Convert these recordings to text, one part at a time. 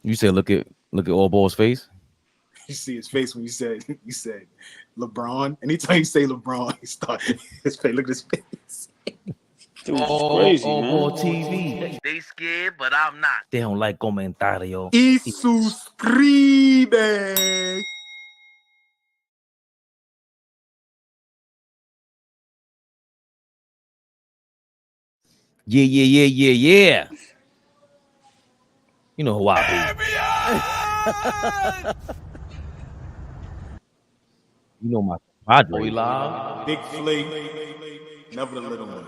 You said look at AllBall's face. You see his face when you said LeBron. Anytime you say LeBron, he start his face. Look at his face. Dude, it's crazy, AllBall man. TV. They scared, but I'm not. They don't like comentario. Y suscribe. Yeah. You know who I be. You know my Padre. Big Flea. Never the little one.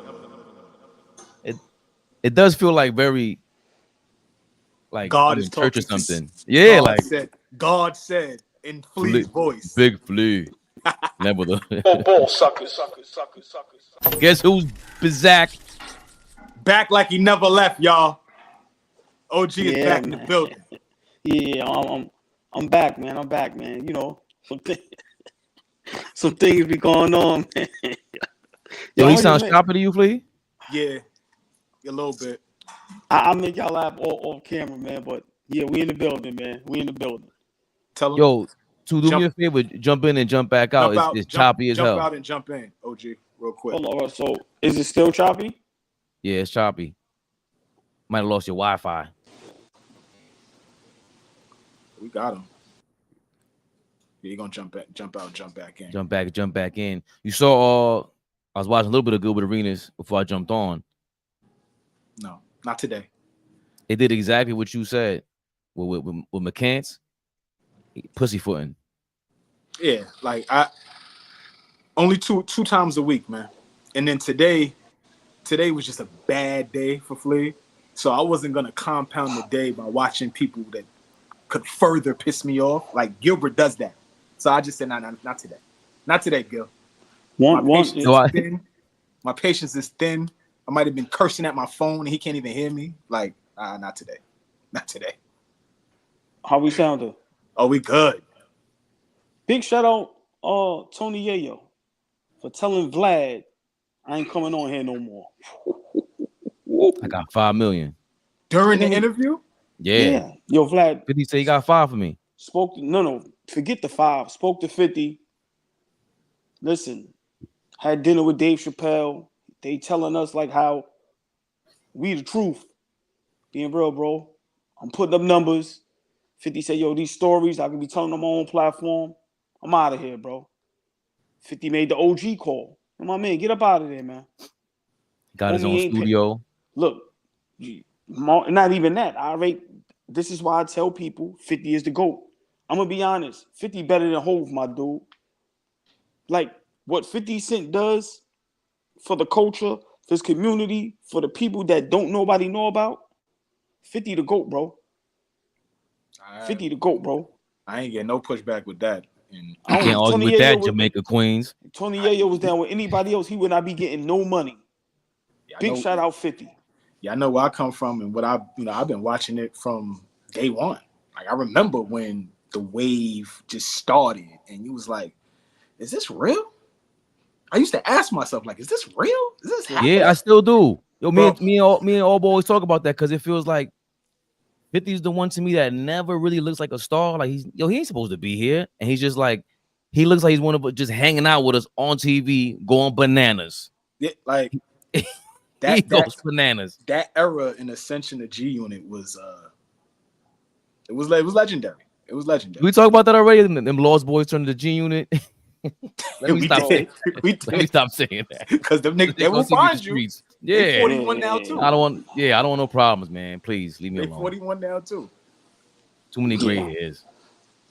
It does feel like very like God is church or talking. something. Yeah, God said in Flea's voice. Big Flea. Never the Ball suckers. Guess who's Bizak? Back like he never left, y'all. OG is back in the building. Yeah, I'm back, man. You know, some things be going on, man. Yo, he sounds sharper to you, Flea? Yeah, a little bit. I make y'all laugh off camera, man. But yeah, we in the building, man. We in the building. Tell him. Yo, to do me a favor, jump in and jump back out. It's choppy as hell. Jump out and jump in, OG, real quick. Hold on, so is it still choppy? Yeah, it's choppy. Might have lost your Wi-Fi. We got him. Yeah, you're gonna jump out, jump back in. Jump back in. You saw I was watching a little bit of Gilbert Arenas before I jumped on. No, not today. It did exactly what you said with McCants. Pussyfooting. Yeah, like I only two times a week, man. And then today was just a bad day for Flea. So I wasn't gonna compound the day by watching people that could further piss me off. Like Gilbert does that. So I just said, not today. Not today, Gil. My patience is thin. I might have been cursing at my phone and he can't even hear me. Like, not today. Not today. How we sounded? Oh, we good. Big shout out Tony Yayo for telling Vlad I ain't coming on here no more. I got 5 million. During the interview? Yeah. Yo, Vlad. 50 said he got 5 for me. Forget the 5. Spoke to 50. Listen, had dinner with Dave Chappelle. They telling us like how we the truth. Being real, bro. I'm putting up numbers. 50 said, yo, these stories, I can be telling them on my own platform. I'm out of here, bro. 50 made the OG call. My man, get up out of there, man. Got his own studio. Look, not even that. This is why I tell people 50 is the GOAT. I'm going to be honest. 50 better than Hov, my dude. Like, what 50 Cent does for the culture, for his community, for the people that nobody know about, 50 the GOAT, bro. 50 the GOAT, bro. I ain't getting no pushback with that. And I can't argue with that, Jamaica Queens. Tony Yayo was down with anybody else. He would not be getting no money. Yeah, Big shout out 50. Yeah, I know where I come from and what I've been watching it from day one. Like I remember when the wave just started and you was like, is this real? I used to ask myself, like, is this real? Is this happening? Yeah, I still do. Yo, me and AllBall always talk about that because it feels like 50 is the one to me that never really looks like a star. Like he ain't supposed to be here. And he's just like, he looks like he's one of us just hanging out with us on TV, going bananas. Yeah, like he goes bananas. That era in Ascension of G Unit was it was legendary. It was legendary. We talk about that already. Them Lost Boys turned to G Unit. Let me stop saying that. Because them niggas they will find you. Streets. Yeah, they 41 now too. I don't want no problems, man. Please leave me alone. 41 now too. Too many gray hairs.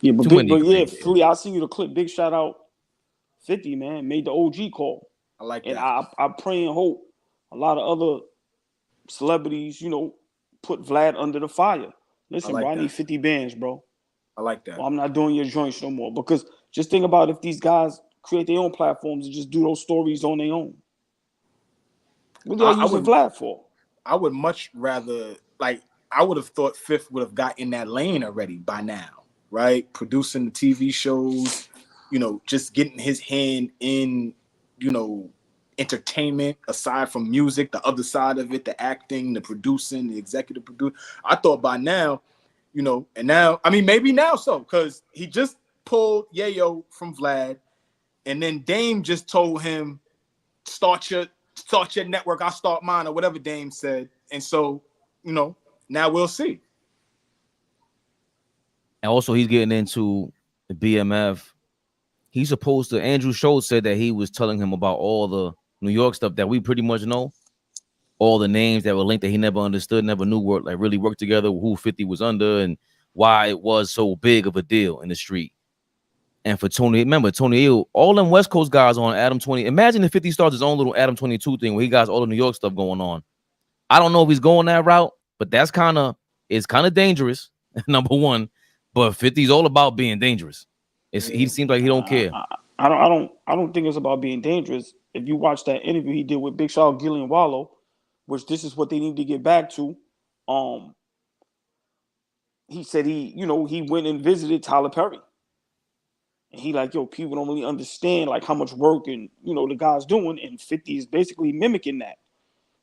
Yeah, but Flea, I see you the clip. Big shout out 50, man. Made the OG call. I like that. And I pray and hope a lot of other celebrities, put Vlad under the fire. Listen, bro, I need 50 bands, bro. I like that. Well, I'm not doing your joints no more. Because just think about if these guys create their own platforms and just do those stories on their own. What are you using Vlad for? I would much rather, I would have thought Fifth would have got in that lane already by now, right? Producing the TV shows, just getting his hand in, entertainment aside from music, the other side of it, the acting, the producing, the executive producer. I thought by now you know, and now, I mean, maybe now so, because he just pulled Yayo from Vlad, and then Dame just told him, start your network, I'll start mine, or whatever Dame said. And so, you know, now we'll see. And also, he's getting into the BMF. He's supposed to. Andrew Schultz said that he was telling him about all the New York stuff that we pretty much know, all the names that were linked that he never understood, never knew work, like really worked together, who 50 was under, and why it was so big of a deal in the street. And for Tony, remember Tony Hill, all them West Coast guys on Adam 20. Imagine if 50 starts his own little Adam 22 thing where he got all the New York stuff going on. I don't know if he's going that route, but that's kind of dangerous. Number one, but 50's all about being dangerous. He seems like he don't care. I don't think it's about being dangerous. If you watch that interview he did with Big Shaw, Gilly, and Wallow, which this is what they need to get back to. He said he went and visited Tyler Perry. And he like, yo, people don't really understand like how much work and the guy's doing, and 50 is basically mimicking that.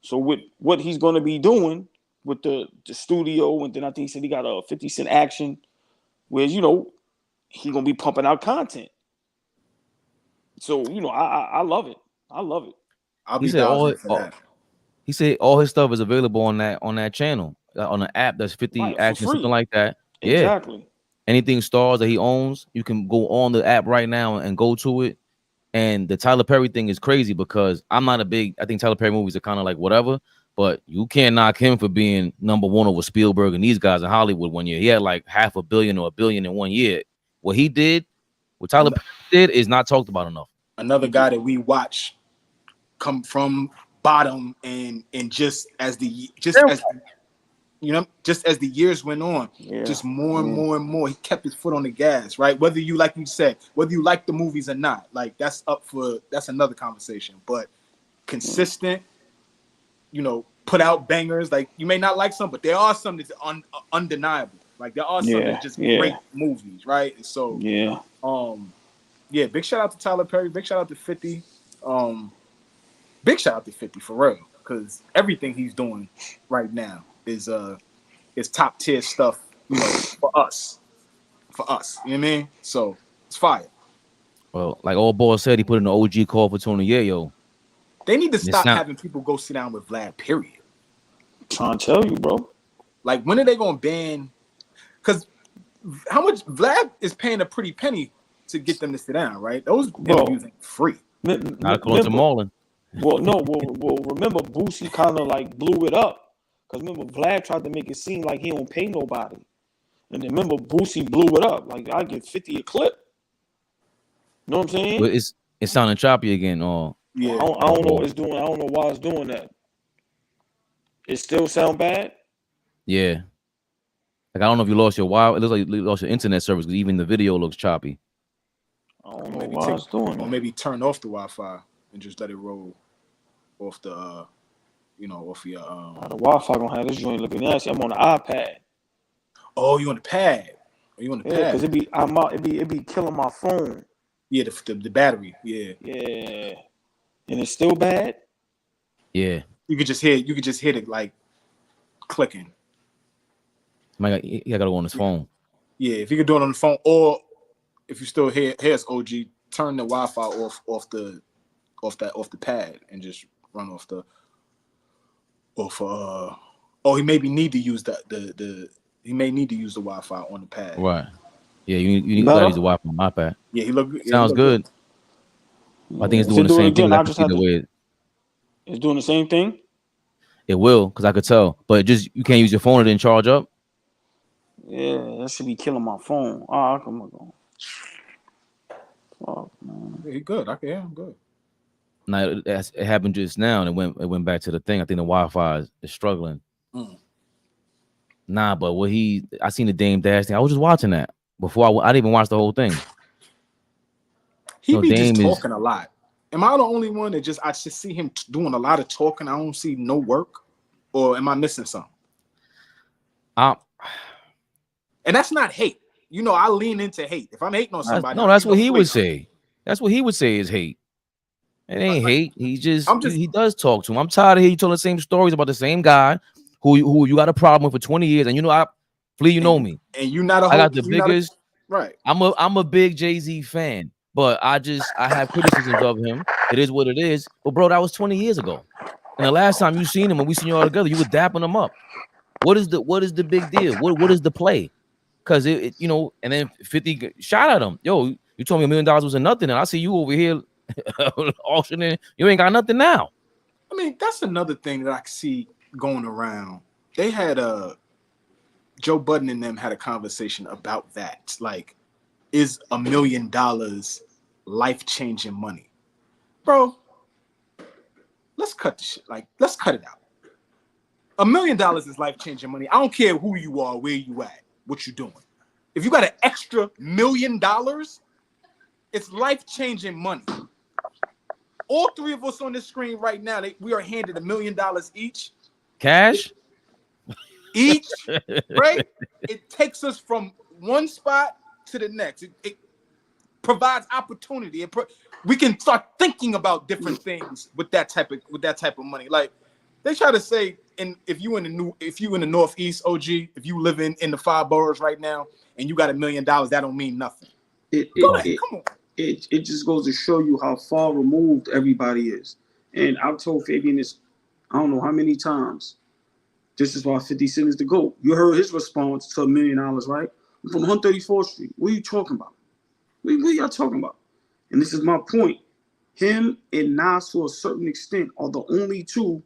So with what he's gonna be doing with the studio, and then I think he said he got a 50 Cent action, where he gonna be pumping out content. So I love it. I love it. I'll be down for that. He said all his stuff is available on that channel, on an app that's 50 right, action, something like that. Exactly. Yeah. Anything stars that he owns, you can go on the app right now and go to it. And the Tyler Perry thing is crazy because I think Tyler Perry movies are kind of like whatever, but you can't knock him for being number one over Spielberg and these guys in Hollywood one year. He had like $500 million or $1 billion in 1 year. What Tyler Perry did is not talked about enough. Another guy that we watch come from bottom and just as the years went on, just more and more and more, he kept his foot on the gas, right? Whether you like the movies or not, like that's another conversation. But consistent, put out bangers. Like you may not like some, but there are some that's undeniable. Like there are some that's just great movies, right? And so big shout out to Tyler Perry, big shout out to 50. Big shout out to 50 for real, because everything he's doing right now is top tier stuff, for us. You know what I mean? So it's fire. Well, like AllBall said, he put in the OG call for Tony Yayo. They need to stop having people go sit down with Vlad, period. I'm trying to tell you, bro. Like, when are they gonna ban? Because how much Vlad is paying a pretty penny to get them to sit down, right? Those interviews ain't free. Not according to Marlon. Well, remember Boosie kind of like blew it up, because remember Vlad tried to make it seem like he don't pay nobody, and then remember Boosie blew it up like I get 50 a clip. You know what I'm saying? But it's sounding choppy again. Or I don't know what it's doing. I don't know why it's doing that. It still sound bad. Yeah, like I don't know if you lost your It looks like you lost your internet service because even the video looks choppy. I don't know why it's doing that. Or maybe turn off the Wi-Fi and just let it roll off the, off your. The Wi-Fi gonna have this joint looking nasty. I'm on the iPad. Oh, you on the pad? Are you on the pad? Because it be killing my phone. Yeah, the battery. Yeah. Yeah. And it's still bad. Yeah. You could just hit it like clicking. He gotta go on his phone. Yeah, if you could do it on the phone, or if you still hear us, OG, turn the Wi-Fi off the pad and just run off. He maybe need to use he may need to use the Wi-Fi on the pad. Right. Yeah, you need to use the Wi-Fi on my pad. Yeah, he look. Sounds good. I think it's doing the same thing. It's doing the same thing. It will, because I could tell, but you can't use your phone and then charge up. Yeah, that should be killing my phone. Oh, come on. Fuck, man. Yeah, he good. I'm good. Now it happened just now, and it went back to the thing. I think the Wi-Fi is struggling. Nah, but I seen the Dame Dash thing. I was just watching that before I didn't even watch the whole thing. He be just talking a lot. Am I the only one that I just see him doing a lot of talking? I don't see no work, or am I missing something? And that's not hate. I lean into hate. If I'm hating on somebody, that's what he would say. That's what he would say is hate. It ain't hate. He does talk to him. I'm tired of hearing you telling the same stories about the same guy who you got a problem with for 20 years. And Flea, you know me. And you not a I whole, got the biggest. Right. I'm a big Jay-Z fan, but I have criticisms of him. It is what it is. But bro, that was 20 years ago. And the last time you seen him, when we seen you all together, you were dapping him up. What is the big deal? What is the play? Because you know, and then 50 shot at him. Yo, you told me $1 million was a nothing, and I see you over here auctioning. You ain't got nothing now. I mean, that's another thing that I see going around. They had Joe Budden and them had a conversation about that. Like, is $1 million life-changing money? Bro, let's cut the shit. Like, let's cut it out. $1 million is life-changing money. I don't care who you are, where you at, what you doing. If you got an extra $1 million, it's life-changing money. All three of us on this screen right now, we are handed $1 million each. Cash? Each, right? It takes us from one spot to the next. It provides opportunity. We can start thinking about different things with that type of money. Like they try to say, if you in the Northeast, OG, if you live in the 5 boroughs right now and you got $1 million, that don't mean nothing. Go ahead, come on. It just goes to show you how far removed everybody is. And I've told Fabian this, I don't know how many times. This is why 50 Cent is the GOAT. You heard his response to $1 million, right? I'm from 134th Street. What are you talking about? What are y'all talking about? And this is my point. Him and Nas, to a certain extent, are the only two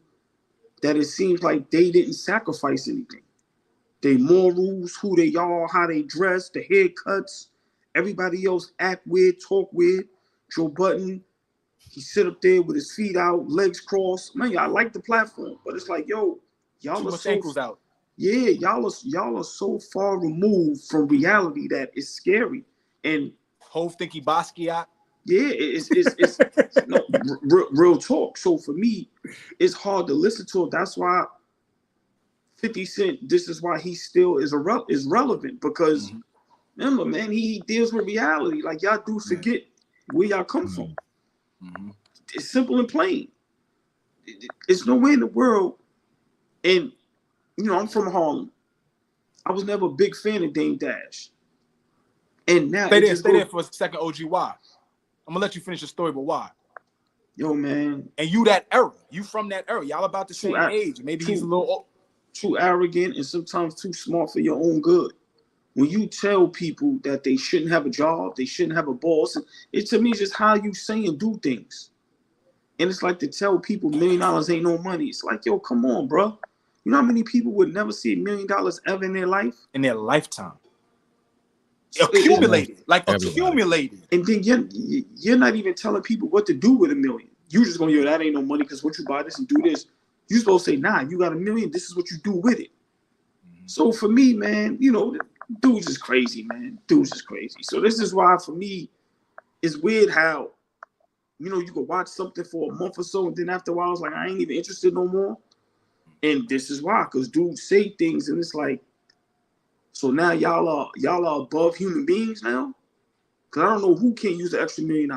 that it seems like they didn't sacrifice anything. They morals, who they are, how they dress, the haircuts. Everybody else act weird, talk weird. Joe Budden, he sit up there with his feet out, legs crossed. Man, I like the platform, but it's like, yo, y'all are so ankles out. Yeah, y'all are so far removed from reality that it's scary. And Hove think he Basquiat. Yeah, it's no, real talk. So for me, it's hard to listen to it. That's why 50 Cent. This is why he still is relevant because remember, man, he deals with reality. Like y'all do forget where y'all come from. It's simple and plain. It's nowhere in the world. And you know, I'm from Harlem. I was never a big fan of Dame Dash. And now stay there for a second, OG. Why? I'm gonna let you finish the story, but why? Yo, man. And you that era. You from that era. Y'all about the same age. Maybe he's a little old. Too arrogant and sometimes too smart for your own good. When you tell people that they shouldn't have a job, they shouldn't have a boss, it to me is just how you say and do things. And it's like to tell people $1 million ain't no money. It's like, yo, come on, bro. You know how many people would never see $1 million ever in their life? In their lifetime. Accumulated. And then you're not even telling people what to do with $1 million. You just going, yo, that ain't no money because what you buy this and do this. You supposed to say, nah, you got $1 million. This is what you do with it. So for me, man, you know, dude's just crazy, man. Dude's just crazy. So this is why for me, it's weird how, you know, you could watch something for a month or so and then after a while, it's like, I ain't even interested no more. And this is why, because dudes say things and it's like, so now y'all are above human beings now? Because I don't know who can't use the extra $1 million.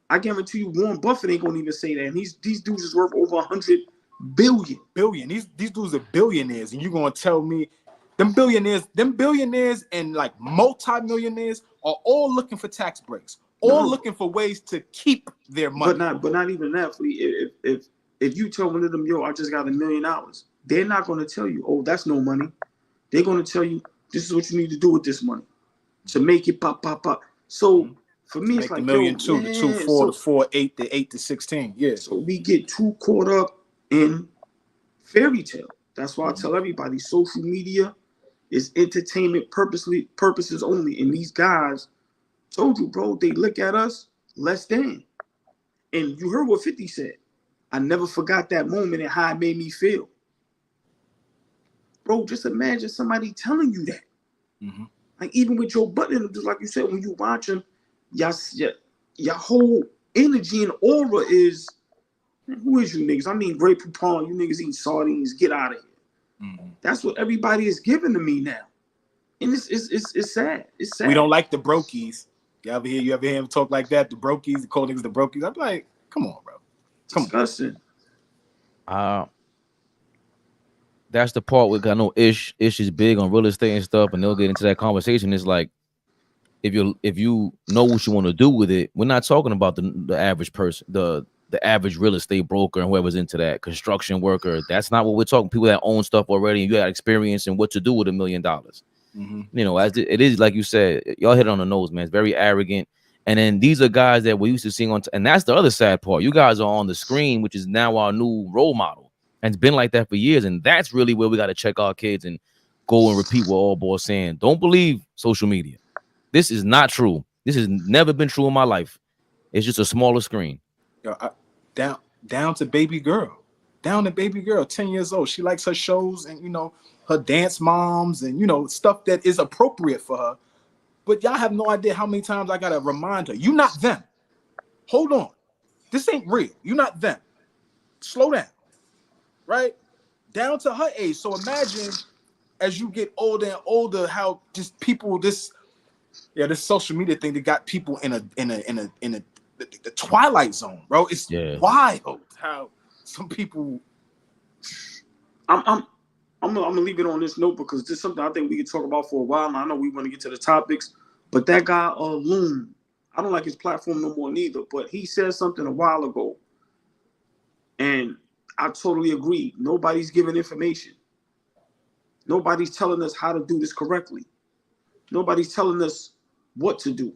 I guarantee you Warren Buffett ain't gonna even say that. And these dudes is worth over 100 billion. These dudes are billionaires, and you're gonna tell me them billionaires and like multi-millionaires are all looking for tax breaks, all looking for ways to keep their money. But not even that. If you tell one of them, yo, I just got $1 million, they're not gonna tell you, oh, that's no money. They're gonna tell you this is what you need to do with this money to make it pop. So for me, it's like $1 million too, the 2, 4, the 4, 8, the 8 to 16. Yeah. So we get too caught up in fairy tale. That's why I tell everybody social media is entertainment purposes only. And these guys told you, bro, they look at us less than. And you heard what 50 said. I never forgot that moment and how it made me feel. Bro, just imagine somebody telling you that. Like even with Joe Budden, just like you said, when you watch him, your whole energy and aura is, who is you niggas? I mean, Great Poupon, you niggas eating sardines, get out of here. That's what everybody is giving to me now. And it's sad. It's sad. We don't like the brokies. You ever hear him talk like that? The brokies, the cold niggas, the brokies. I'm like, come on, bro. Disgusting. that's the part where I know Ish is big on real estate and stuff, and they'll get into that conversation. It's like if you know what you want to do with it, we're not talking about the average person, the average real estate broker and whoever's into that construction worker. That's not what we're talking. People that own stuff already and you got experience in what to do with $1 million. You know, as it is, like you said, y'all hit it on the nose, man. It's very arrogant. And then these are guys that we used to see on, and that's the other sad part. You guys are on the screen, which is now our new role model, and it's been like that for years. And that's really where we got to check our kids and go and repeat what AllBall saying. Don't believe social media. This is not true. This has never been true in my life. It's just a smaller screen. Yo, down to baby girl. Down to baby girl, 10 years old. She likes her shows and, you know, her dance moms and, you know, stuff that is appropriate for her. But y'all have no idea how many times I got to remind her, you not them. Hold on. This ain't real. You not them. Slow down. Right? Down to her age. So imagine as you get older and older, how just people, this social media thing that got people in the twilight zone, bro. It's wild how some people. I'm gonna leave it on this note because this is something I think we can talk about for a while. And I know we want to get to the topics, but that guy Loon, I don't like his platform no more neither. But he said something a while ago, and I totally agree. Nobody's giving information. Nobody's telling us how to do this correctly. Nobody's telling us what to do.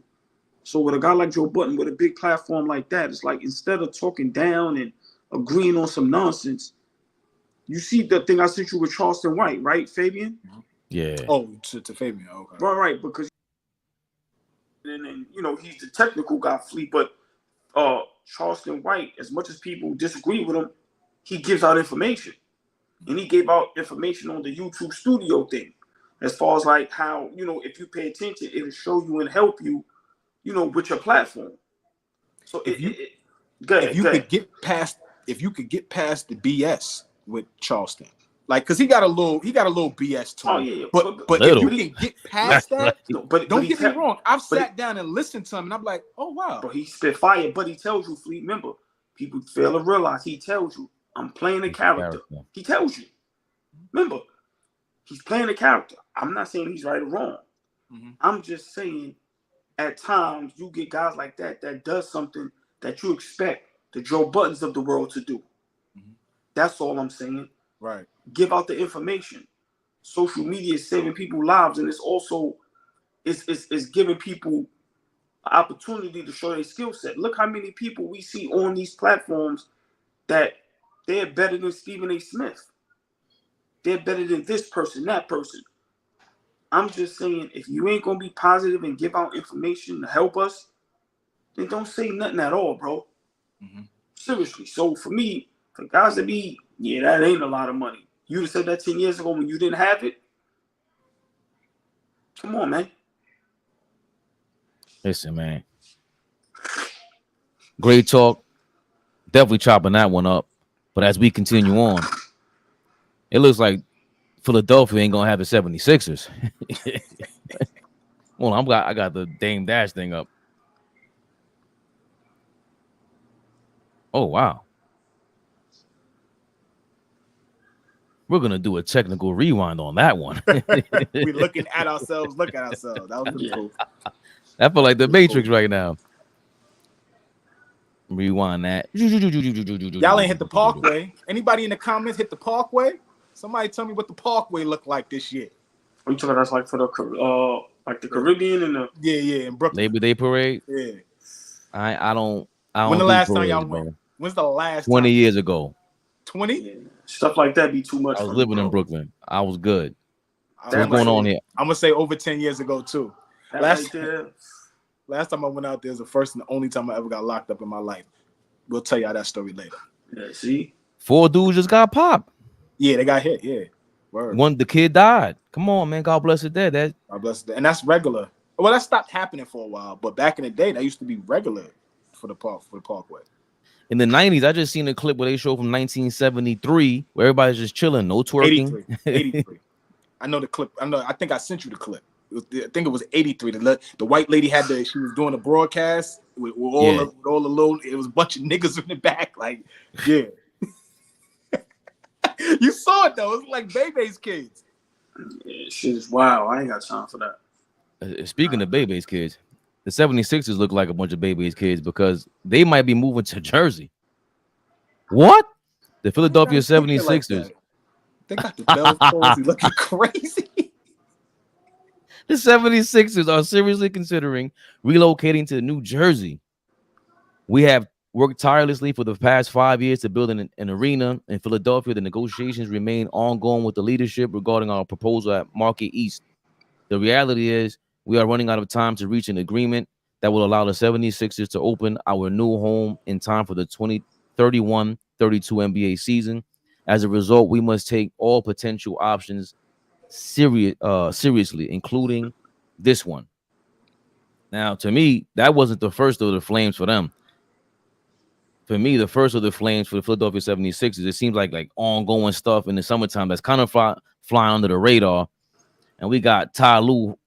So with a guy like Joe Budden with a big platform like that, it's like instead of talking down and agreeing on some nonsense, you see the thing I sent you with Charleston White, right, Fabian? Yeah. Oh, to Fabian. Okay. Right, because and you know he's the technical guy, Fleet, but Charleston White, as much as people disagree with him, he gives out information, and he gave out information on the YouTube studio thing, as far as like how, you know, if you pay attention, it'll show you and help you, you know, with your platform. So if you could get past the BS with Charleston, like, because he got a little BS to him. Oh yeah, but if you can get past that, but don't get me wrong. I've sat down and listened to him, and I'm like, oh wow. But he spit fire. But he tells you, Fleet. Remember, people fail to realize he tells you, I'm playing a character. He tells you. Remember, he's playing a character. I'm not saying he's right or wrong. I'm just saying, at times you get guys like that does something that you expect the Joe Buttons of the world to do. That's all I'm saying. Right. Give out the information. Social media is saving people's lives, and it's also it's giving people an opportunity to show their skill set. Look how many people we see on these platforms that they're better than Stephen A. Smith. They're better than this person, that person. I'm just saying, if you ain't gonna be positive and give out information to help us, then don't say nothing at all, bro. Seriously. So for me, for guys to be, that ain't a lot of money. You'd have said that 10 years ago when you didn't have it. Come on, man. Listen, man. Great talk. Definitely chopping that one up. But as we continue on, it looks like Philadelphia ain't gonna have the 76ers. Well, I got the Dame Dash thing up. Oh wow. We're gonna do a technical rewind on that one. We looking at ourselves. Look at ourselves. That was pretty cool. I feel like the Matrix right now. Rewind that. Y'all ain't hit the Parkway. Anybody in the comments hit the Parkway? Somebody tell me what the Parkway looked like this year. Are you talking about like for the like the Caribbean and the in Brooklyn Labor Day parade? Yeah. I don't. When the last time y'all went? When's the last 20 years ago. 20? Yeah. Stuff like that be too much. I was living in Brooklyn. I was good. What's going on here? I'm gonna say over 10 years ago too. Last time I went out there was the first and the only time I ever got locked up in my life. We'll tell y'all that story later. Yeah, see? 4 dudes just got popped. Yeah, they got hit. Yeah. Word. The kid died. Come on, man. God bless it dead. God bless it. And that's regular. Well, that stopped happening for a while, but back in the day, that used to be regular for the Parkway. In the 90s, I just seen a clip where they show from 1973 where everybody's just chilling, no twerking. 83. I know the clip. I think I sent you the clip. I think it was 83. The white lady she was doing a broadcast with all the little. It was a bunch of niggas in the back. Like, yeah. You saw it though. It's like Bebe's kids. Yeah, shit is wild. I ain't got time for that. Speaking of Bebe's kids, the 76ers look like a bunch of Bebe's kids because they might be moving to Jersey. What? The Philadelphia 76ers. Like they got the Bell palsy looking crazy. The 76ers are seriously considering relocating to New Jersey. We have worked tirelessly for the past 5 years to build an arena in Philadelphia. The negotiations remain ongoing with the leadership regarding our proposal at Market East. The reality is we are running out of time to reach an agreement that will allow the 76ers to open our new home in time for the 2031-32 NBA season. As a result, we must take all potential options seriously, including this one. Now, to me, that wasn't the first of the flames for them. For me, the first of the flames for the Philadelphia 76ers, it seems like ongoing stuff in the summertime that's kind of flying under the radar. And we got Ty Lue,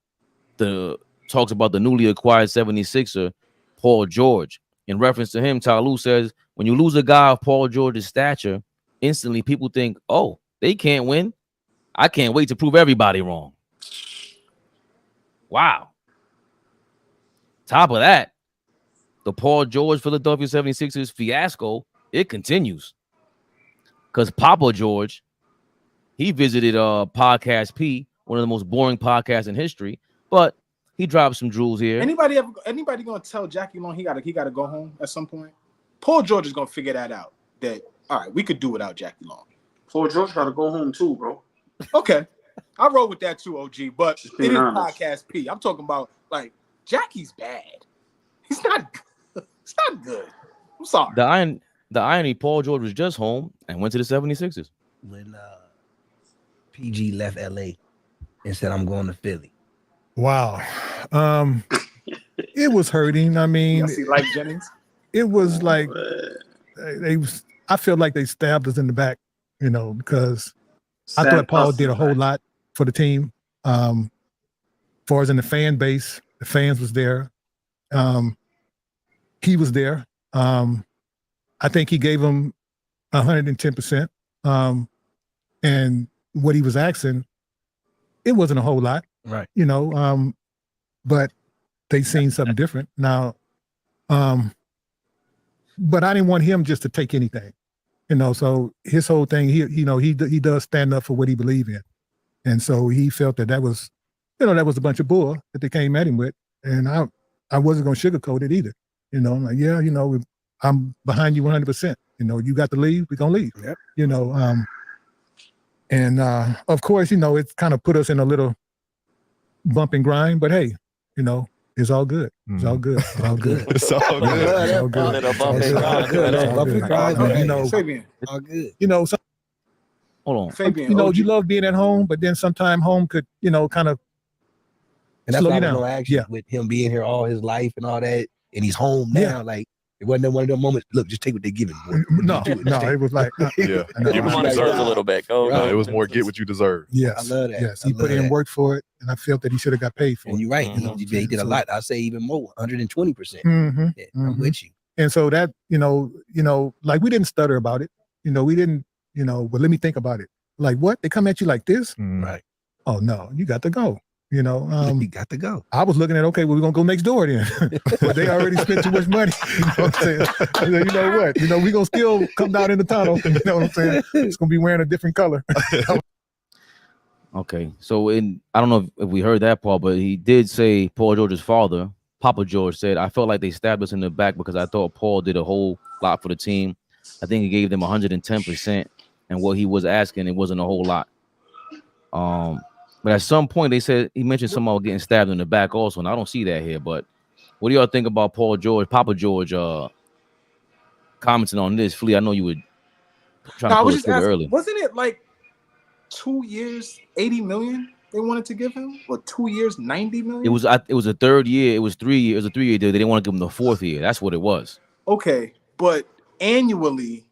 talks about the newly acquired 76er, Paul George. In reference to him, Ty Lue says, when you lose a guy of Paul George's stature, instantly people think, oh, they can't win. I can't wait to prove everybody wrong. Wow. Top of that, the Paul George Philadelphia 76ers fiasco, it continues. Because Papa George, he visited Podcast P, one of the most boring podcasts in history, but he dropped some jewels here. Anybody gonna tell Jackie Long he gotta go home at some point? Paul George is gonna figure that out. That all right, we could do without Jackie Long. Paul George gotta go home too, bro. Okay, I roll with that too, OG. But it is Podcast P. I'm talking about like Jackie's bad. He's not good. It's not good. I'm sorry. The irony, Paul George was just home and went to the 76ers. When PG left LA and said, I'm going to Philly. Wow. It was hurting. I mean, like Jennings. It was like I feel like they stabbed us in the back, because I thought Paul did a whole lot for the team. Far as in the fan base, the fans was there. He was there. I think he gave him 110%. And what he was asking, it wasn't a whole lot, right? But they seen something different now. But I didn't want him just to take anything, So his whole thing, he does stand up for what he believes in, and so he felt that was, that was a bunch of bull that they came at him with, and I wasn't gonna sugarcoat it either. I'm like, yeah, I'm behind you 100%. You got to leave, we're gonna leave. Yep. And of course, it's kind of put us in a little bump and grind, but hey, it's all good. It's all good. It's all good. It's all good. It's all good. It's all good. So, hold on. Fabian, you love being at home, but then sometimes home could, kind of and that's slow why you down. No action with him being here all his life and all that, and he's home now. Yeah. Like it wasn't one of them moments. Look, just take what they're giving. No, it was like give what you deserve a little bit. It was more get what you deserve. Yes, I love that. Yes, he put in work for it, and I felt that he should have got paid for it. And you're right. He did a lot. I say even more, 120%. I'm with you. And so that like we didn't stutter about it. We didn't. But let me think about it. Like what? They come at you like this? Right. Oh no, you got to go. You got to go. I was looking at, okay, well, we're going to go next door then. But they already spent too much money. You know what I'm saying? You know what? We're going to still come down in the tunnel. You know what I'm saying? It's going to be wearing a different color. Okay. So I don't know if we heard that part, but he did say Paul George's father, Papa George, said, I felt like they stabbed us in the back because I thought Paul did a whole lot for the team. I think he gave them 110%. And what he was asking, it wasn't a whole lot. But at some point, they said he mentioned something about getting stabbed in the back also, and I don't see that here. But what do y'all think about Paul George, Papa George, commenting on this? Flea, I know you would try to pull this early. Wasn't it like 2 years, 80 million they wanted to give him, or 2 years, 90 million? It was a third year. It was 3 years. It was a 3 year deal. They didn't want to give him the fourth year. That's what it was. Okay, but annually,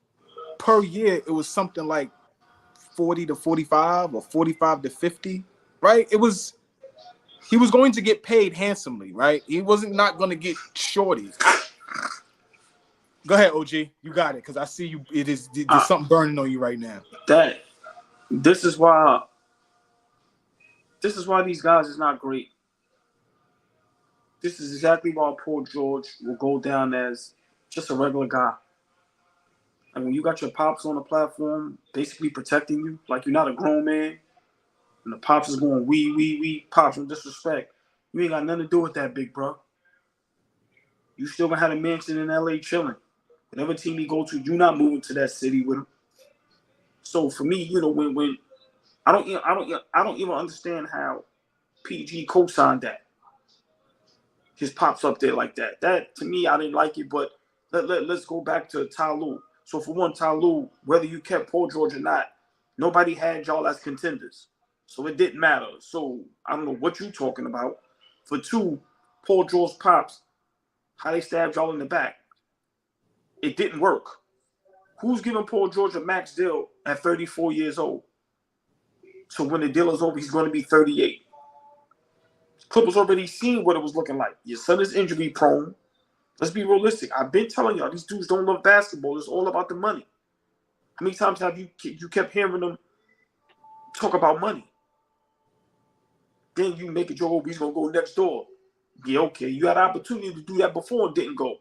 per year, it was something like 40 to 45 or 45 to 50. Right? He was going to get paid handsomely, right? He wasn't not going to get shorties. Go ahead, OG. You got it, because I see you. There's something burning on you right now. That This is why these guys is not great. This is exactly why Paul George will go down as just a regular guy. And when you got your pops on the platform, basically protecting you, like you're not a grown man, and the pops is going we pops with disrespect. You ain't got nothing to do with that, big bro. You still gonna have a mansion in LA chilling. Whatever team you go to, you're not moving to that city with him. So for me, when I don't even understand how PG co-signed that. His pops up there like that. That to me, I didn't like it. But let's go back to Ty Lue. So for one, Ty Lue, whether you kept Paul George or not, nobody had y'all as contenders. So it didn't matter. So I don't know what you're talking about. For two, Paul George pops, how they stabbed y'all in the back. It didn't work. Who's giving Paul George a max deal at 34 years old? So when the deal is over, he's going to be 38. Clippers already seen what it was looking like. Your son is injury prone. Let's be realistic. I've been telling y'all, these dudes don't love basketball. It's all about the money. How many times have you kept hearing them talk about money? Then you make a joke, he's going to go next door. Yeah, okay. You had an opportunity to do that before and didn't go.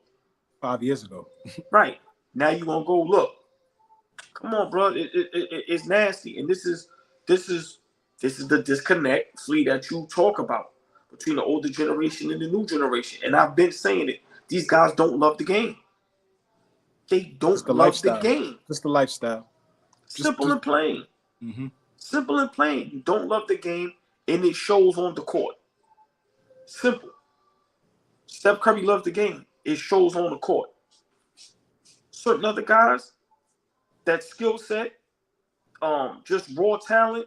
5 years ago. Right. Now you're going to go look. Come on, bro. It's nasty. And this is the disconnect, Flea, that you talk about between the older generation and the new generation. And I've been saying it. These guys don't love the game. They don't love the game. Just the lifestyle. Simple and plain. Mm-hmm. Simple and plain. You don't love the game, and it shows on the court. Simple. Steph Curry loves the game. It shows on the court. Certain other guys, that skill set, just raw talent,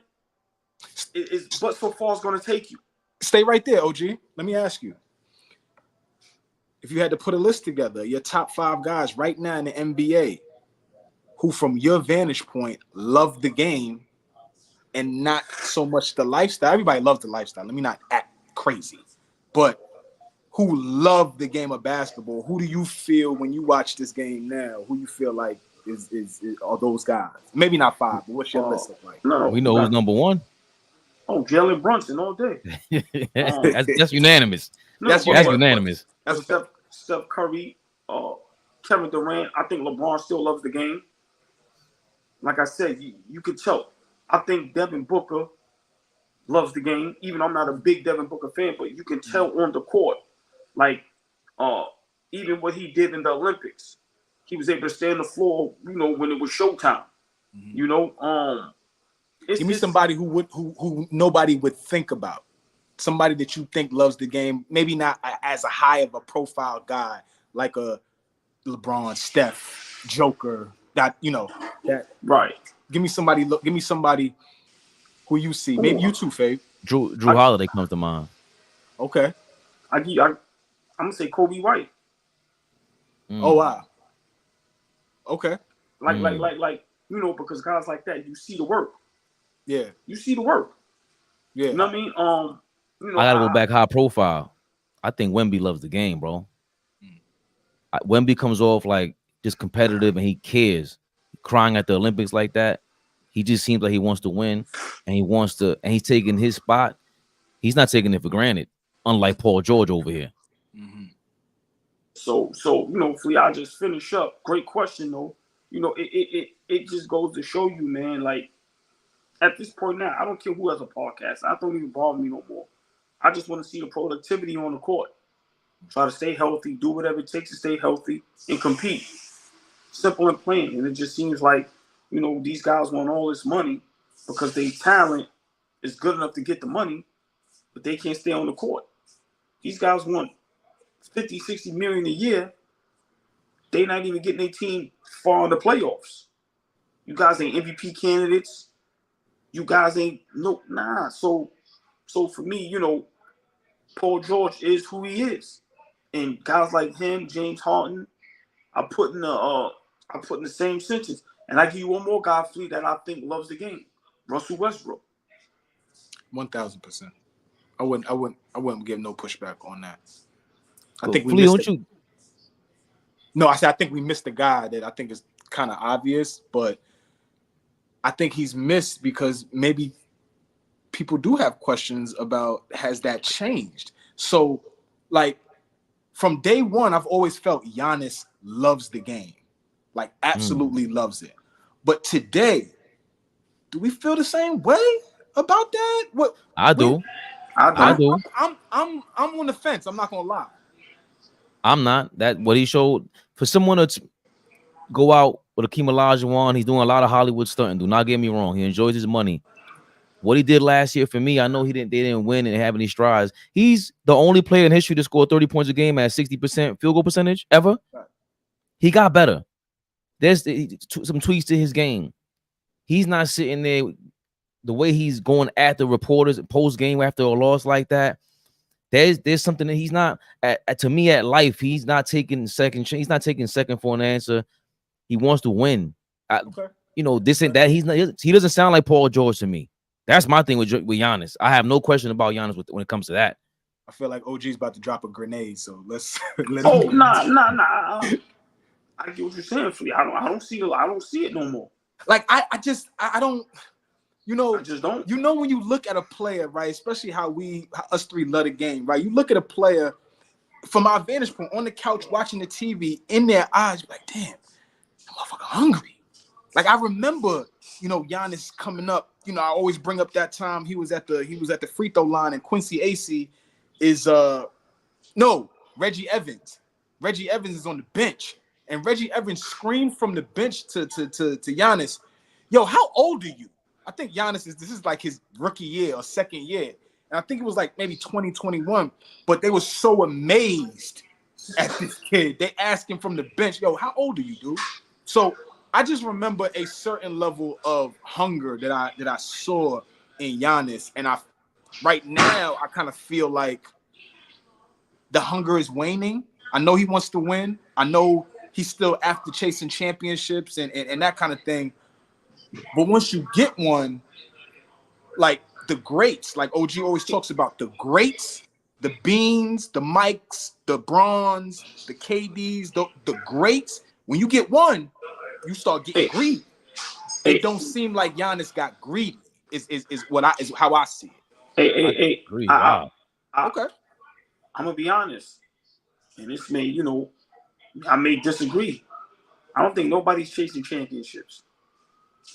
is but so far is going to take you. Stay right there, OG. Let me ask you. If you had to put a list together, your top 5 guys right now in the NBA who, from your vantage point, love the game and not so much the lifestyle. Everybody loves the lifestyle. Let me not act crazy. But who love the game of basketball, who do you feel when you watch this game now, who you feel like are those guys? Maybe not 5, but what's your list look like? No, We know who's number 1. Oh, Jalen Brunson all day. That's unanimous. No, That's unanimous. That's Steph Curry, Kevin Durant. I think LeBron still loves the game. Like I said, you could tell. I think Devin Booker loves the game. Even I'm not a big Devin Booker fan, but you can tell on the court. Like, even what he did in the Olympics, he was able to stay on the floor. When it was showtime. Mm-hmm. Give me somebody who nobody would think about. Somebody that you think loves the game, maybe not as a high of a profile guy like a LeBron, Steph, Joker. That right. Give me somebody who you see. Maybe you too, Fabe. Drew Holiday comes to mind. Okay. I'm gonna say Kobe White. Oh wow. Okay. Because guys like that, you see the work. Yeah. You see the work. Yeah. You know what I mean? I gotta go back high profile. I think Wemby loves the game, bro. Wemby comes off like just competitive and he cares. Crying at the Olympics like that. He just seems like he wants to win and he's taking his spot. He's not taking it for granted, unlike Paul George over here. Mm-hmm. So Flea, I'll just finish up. Great question though. It just goes to show you, man, like at this point now, I don't care who has a podcast. I don't even bother me no more. I just want to see the productivity on the court. Try to stay healthy, do whatever it takes to stay healthy and compete. Simple and plain. And it just seems like, these guys want all this money because their talent is good enough to get the money, but they can't stay on the court. These guys want 50, 60 million a year. They're not even getting their team far in the playoffs. You guys ain't MVP candidates. You guys ain't So for me, Paul George is who he is, and guys like him, James Harden, I put in the same sentence. And I give you one more guy, Flea, that I think loves the game, Russell Westbrook. 1000%. I wouldn't give no pushback on that. Cool. I think we Flea, missed it. No, I think we missed the guy that I think is kind of obvious, but I think he's missed because maybe people do have questions about has that changed. So, like, from day one, I've always felt Giannis loves the game, like absolutely loves it. But today, do we feel the same way about that? What I do. I I do. I'm on the fence. I'm not gonna lie. I'm not. That what he showed for someone to go out with Akeem Olajuwon. He's doing a lot of Hollywood stunting. Do not get me wrong. He enjoys his money. What he did last year for me, I know they didn't win and have any strides. He's the only player in history to score 30 points a game at 60% field goal percentage ever. He got better. There's some tweaks to his game. He's not sitting there the way he's going at the reporters post game after a loss like that. There's something that he's not to me at life. He's not taking second. He's not taking second for an answer. He wants to win. You know, this and that. He doesn't sound like Paul George to me. That's my thing with Giannis. I have no question about Giannis when it comes to that. I feel like OG's about to drop a grenade, so let's. Nah. I get what you're saying, Flea. I don't see it no more. Like I don't. You know, I just don't. You know, when you look at a player, right? Especially how us three love the game, right? You look at a player from our vantage point on the couch watching the TV, in their eyes, you're like, damn, that motherfucker hungry. Like I remember, you know, Giannis coming up. You know, I always bring up that time he was at the free throw line, and Quincy Acey is Reggie Evans. Reggie Evans is on the bench, and Reggie Evans screamed from the bench to Giannis, "Yo, how old are you?" I think Giannis this is like his rookie year or second year, and I think it was like maybe 2021. But they were so amazed at this kid. They asked him from the bench, "Yo, how old are you, dude?" So I just remember a certain level of hunger that I saw in Giannis, and right now I kind of feel like the hunger is waning. I know he wants to win. I know he's still after chasing championships and that kind of thing. But once you get one, like the greats, like OG always talks about, the greats, the Beans, the Mikes, the Bronze, the KDs, the greats, when you get one, you start getting greedy. It don't seem like Giannis got greedy. Is how I see it. Wow. Okay. I'm gonna be honest, and this may, I may disagree. I don't think nobody's chasing championships.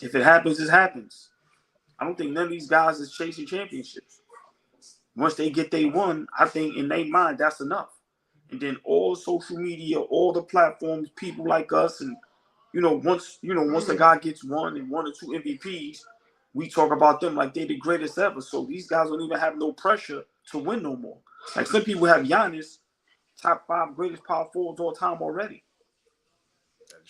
If it happens, it happens. I don't think none of these guys is chasing championships. Once they get they one, I think in their mind that's enough. And then all social media, all the platforms, people like us, and once a guy gets one and 1 or 2 MVPs, we talk about them like they're the greatest ever. So these guys don't even have no pressure to win no more. Like some people have Giannis, top 5 greatest power forwards all time already.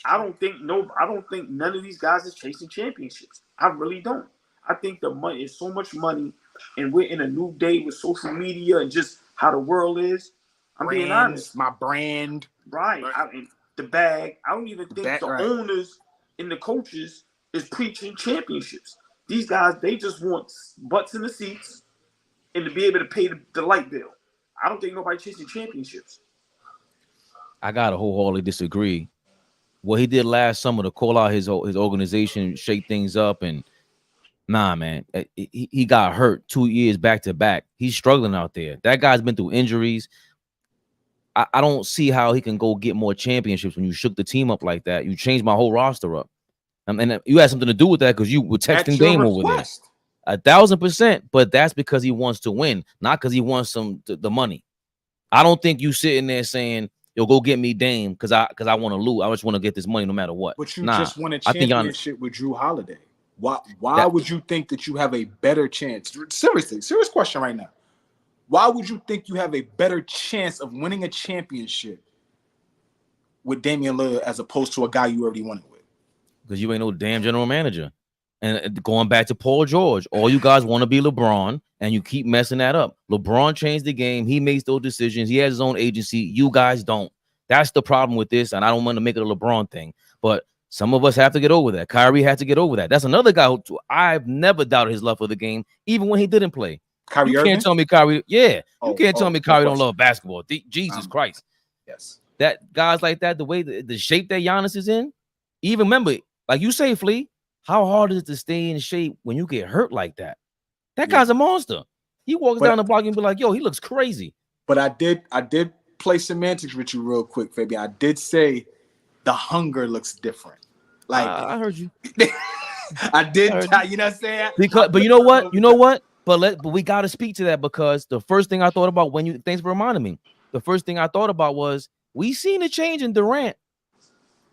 I don't think none of these guys is chasing championships. I really don't. I think the money is so much money, and we're in a new day with social media and just how the world is. I'm being honest. My brand. Right. The bag. I don't even think the owners and the coaches is preaching championships. These guys, they just want butts in the seats and to be able to pay the light bill. I don't think nobody chasing championships. I gotta wholeheartedly disagree. What he did last summer to call out his organization, shake things up, and nah, man, he got hurt 2 years back to back. He's struggling out there. That guy's been through injuries. I don't see how he can go get more championships when you shook the team up like that. You changed my whole roster up. And you had something to do with that because you were texting Dame over there. 1,000%. But that's because he wants to win, not because he wants the money. I don't think you sitting there saying, yo, go get me Dame because I want to lose. I just want to get this money no matter what. But you just won a championship with Drew Holiday. Why would you think that you have a better chance? Seriously, serious question right now. Why would you think you have a better chance of winning a championship with Damian Lillard as opposed to a guy you already won it with? Because you ain't no damn general manager. And going back to Paul George, all you guys want to be LeBron, and you keep messing that up. LeBron changed the game. He makes those decisions. He has his own agency. You guys don't. That's the problem with this, and I don't want to make it a LeBron thing. But some of us have to get over that. Kyrie had to get over that. That's another guy who I've never doubted his love for the game, even when he didn't play. Kyrie you Irving? Can't tell me Kyrie. Yeah, you can't tell me Kyrie don't love basketball. Jesus Christ. Yes. That guys like that, the way the shape that Giannis is in, even remember, like you say, Flea, how hard is it to stay in shape when you get hurt like that? That guy's a monster. He walks down the block and be like, yo, he looks crazy. But I did play semantics with you real quick, Fabian. I did say the hunger looks different. Like I heard you. I did, you know what I'm saying? But you know what? But we got to speak to that, because the first thing I thought about thanks for reminding me. The first thing I thought about was we seen a change in Durant.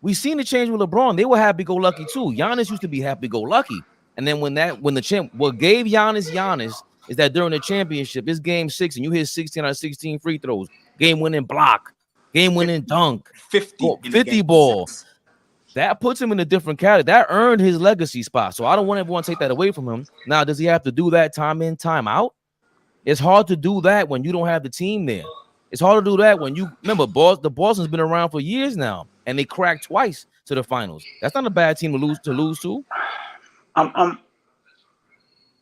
We seen the change with LeBron. They were happy-go-lucky too. Giannis used to be happy-go-lucky. And then what gave Giannis is that during the championship, it's game 6, and you hit 16 out of 16 free throws, game-winning block, game-winning dunk, 50 ball. That puts him in a different category. That earned his legacy spot. So I don't want everyone to take that away from him. Now, does he have to do that time in, time out? It's hard to do that when you don't have the team there. It's hard to do that when you remember the Boston's been around for years now, and they cracked twice to the finals. That's not a bad team to lose to.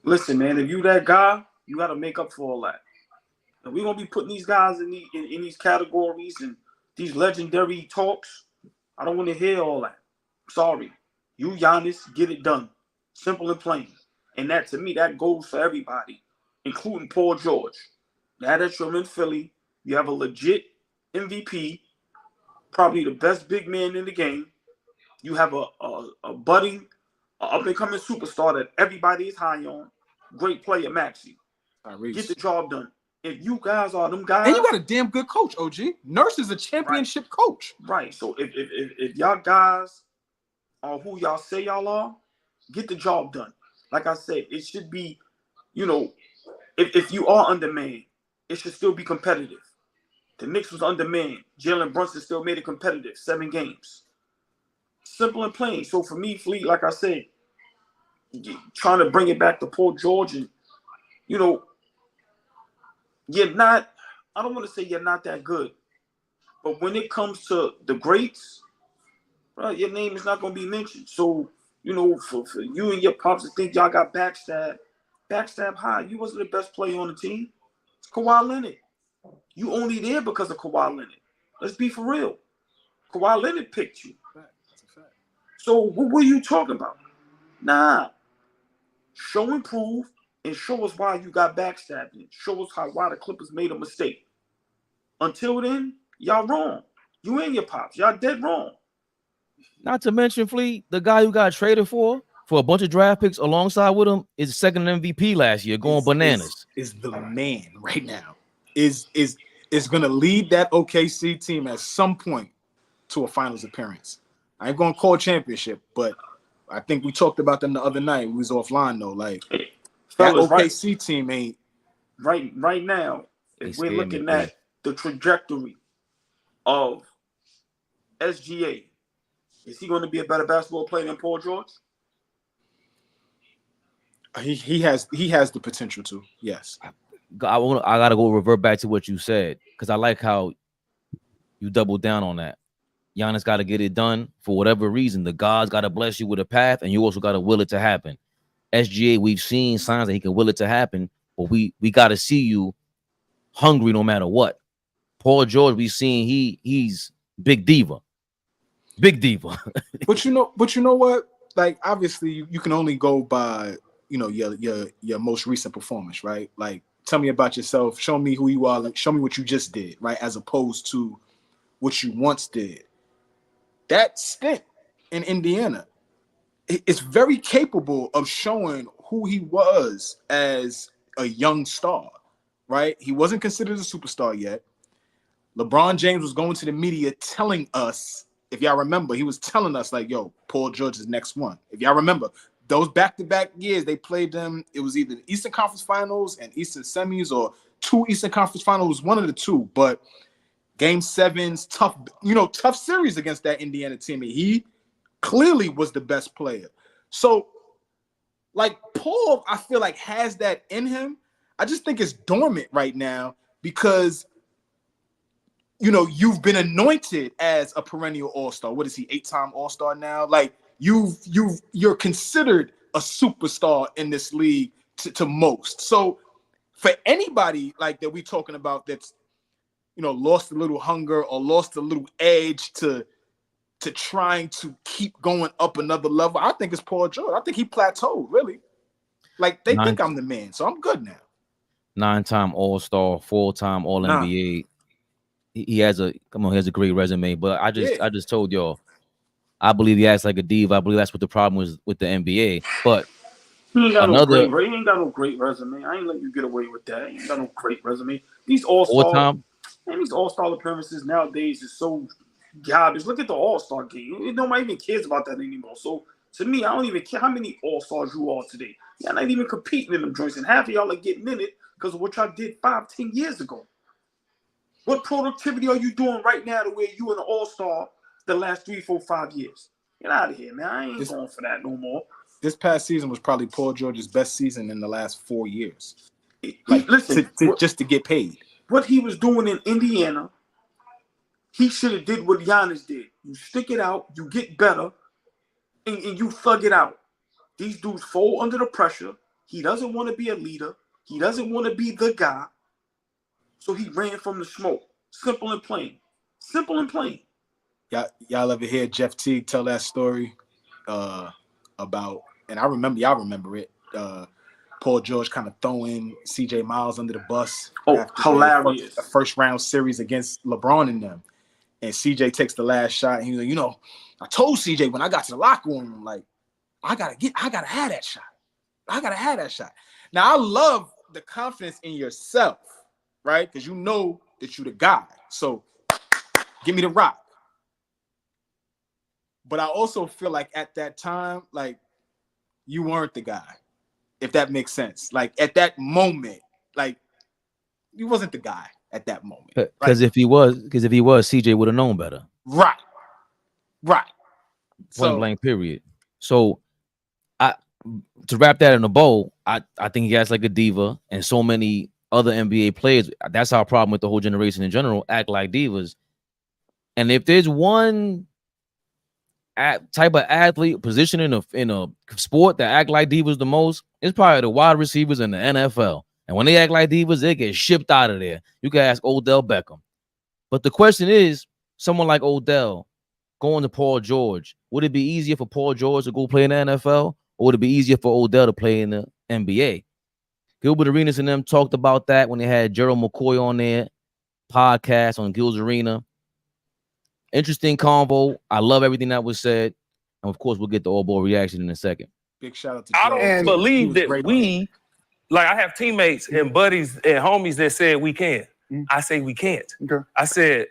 Listen, man, if you that guy, you got to make up for all that. And we're gonna be putting these guys in these categories and these legendary talks. I don't want to hear all that. Sorry. You, Giannis, get it done. Simple and plain. And that, to me, that goes for everybody, including Paul George. Now that you're in Philly, you have a legit MVP, probably the best big man in the game. You have a budding, up-and-coming superstar that everybody is high on. Great player, Maxey. Get the job done. If you guys are them guys, and you got a damn good coach, OG. Nurse is a championship coach. Right. So if y'all guys are who y'all say y'all are, get the job done. Like I said, it should be, if you are undermanned, it should still be competitive. The Knicks was undermanned. Jalen Brunson still made it competitive. 7 games. Simple and plain. So for me, Fleet, like I said, trying to bring it back to Paul George, and you're not, I don't want to say you're not that good, but when it comes to the greats, bro, your name is not going to be mentioned. So, for you and your pops to think y'all got backstab high. You wasn't the best player on the team. It's Kawhi Leonard. You only there because of Kawhi Leonard. Let's be for real. Kawhi Leonard picked you. That's a fact. So what were you talking about? Nah. Show and prove, and show us why you got backstabbed. Show us why the Clippers made a mistake. Until then, y'all wrong. You and your pops, y'all dead wrong. Not to mention, Fleet, the guy who got traded for a bunch of draft picks alongside with him is second MVP last year, going bananas. Is the man right now. Is going to lead that OKC team at some point to a finals appearance. I ain't going to call championship, but I think we talked about them the other night. We was offline though. Like that OKC team ain't right now. If we're looking at the trajectory of SGA, is he going to be a better basketball player than Paul George? He has the potential to. Yes. I gotta go revert back to what you said, because I like how you doubled down on that. Giannis got to get it done for whatever reason. The gods got to bless you with a path, and you also got to will it to happen. SGA, we've seen signs that he can will it to happen, but we got to see you hungry no matter what. Paul George, we've seen he's big diva. But you know what? Like, obviously, you can only go by your most recent performance, right? Like, tell me about yourself. Show me who you are. Like, show me what you just did, right? As opposed to what you once did. That stint in Indiana is very capable of showing who he was as a young star, right? He wasn't considered a superstar yet. LeBron James was going to the media telling us, if y'all remember, he was telling us like, yo, Paul George is next one. If y'all remember, those back-to-back years, they played them. It was either the Eastern Conference Finals and Eastern Semis, or 2 Eastern Conference Finals, one of the two. But Game 7's tough series against that Indiana team. And he clearly was the best player. So, like, Paul, I feel like has that in him. I just think it's dormant right now because, you've been anointed as a perennial all-star. What is he, 8-time all-star now? Like, you're considered a superstar in this league to most. So, for anybody like that we're talking about that's lost a little hunger or lost a little edge to to trying to keep going up another level, I think it's Paul George. I think he plateaued, really. Like, they think I'm the man, so I'm good now. 9-time All-Star, 4-time All-NBA. He has a great resume, but I just told y'all, I believe he acts like a diva. I believe that's what the problem was with the NBA. But he ain't got no great resume. I ain't letting you get away with that. He ain't got no great resume. These all-star appearances nowadays is so garbage. Look at the All-Star game. Nobody even cares about that anymore. So to me, I don't even care how many All-Stars you are today. Y'all not even competing in them joints, and half of y'all are getting in it because of what y'all did 5-10 years ago. What productivity are you doing right now to where you an All-Star the last 3, 4, 5 years? Get out of here, man. I ain't going for that no more. This past season was probably Paul George's best season in the last 4 years. Listen, just to get paid. What he was doing in Indiana, he should have did what Giannis did. You stick it out, you get better, and you thug it out. These dudes fold under the pressure. He doesn't want to be a leader. He doesn't want to be the guy. So he ran from the smoke. Simple and plain. Simple and plain. Y'all ever hear Jeff Teague tell that story about, and y'all remember it, Paul George kind of throwing CJ Miles under the bus. Oh, hilarious. The first round series against LeBron and them. And CJ takes the last shot. And he's like, I told CJ when I got to the locker room, like, I gotta have that shot. I gotta have that shot. Now, I love the confidence in yourself, right? Because you know that you're the guy. So give me the rock. But I also feel like at that time, like, you weren't the guy, if that makes sense. Like, at that moment, like, you wasn't the guy at that moment. Because if he was, CJ would have known better. Right. Point blank, period. So, to wrap that in a bow, I think he acts like a diva, and so many other NBA players. That's our problem with the whole generation in general. Act like divas, and if there's one type of athlete position in a sport that act like divas the most, it's probably the wide receivers in the NFL. And when they act like divas, they get shipped out of there. You can ask Odell Beckham. But the question is, someone like Odell going to Paul George, would it be easier for Paul George to go play in the NFL, or would it be easier for Odell to play in the NBA? Gilbert Arenas and them talked about that when they had Gerald McCoy on their podcast on Gil's Arena. Interesting convo. I love everything that was said. And of course, we'll get the AllBall reaction in a second. Big shout out to I don't believe that I have teammates and buddies and homies that said we can. I say we can't. Okay. I said,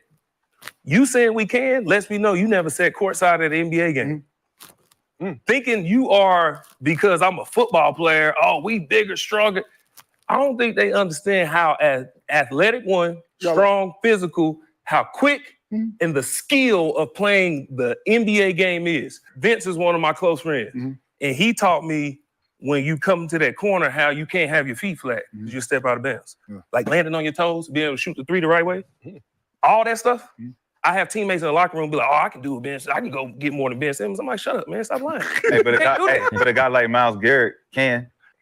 you saying we can lets me know you never sat courtside at an NBA game. Thinking you are, because I'm a football player, we bigger, stronger. I don't think they understand how athletic, strong, physical, how quick, and the skill of playing the NBA game is. Vince is one of my close friends. And he taught me when you come to that corner, how you can't have your feet flat. You step out of bounds. Like landing on your toes, being able to shoot the three the right way. All that stuff. I have teammates in the locker room be like, I can do a bench. I can go get more than Ben Simmons. I'm like, shut up, man. Stop lying. But a guy like Myles Garrett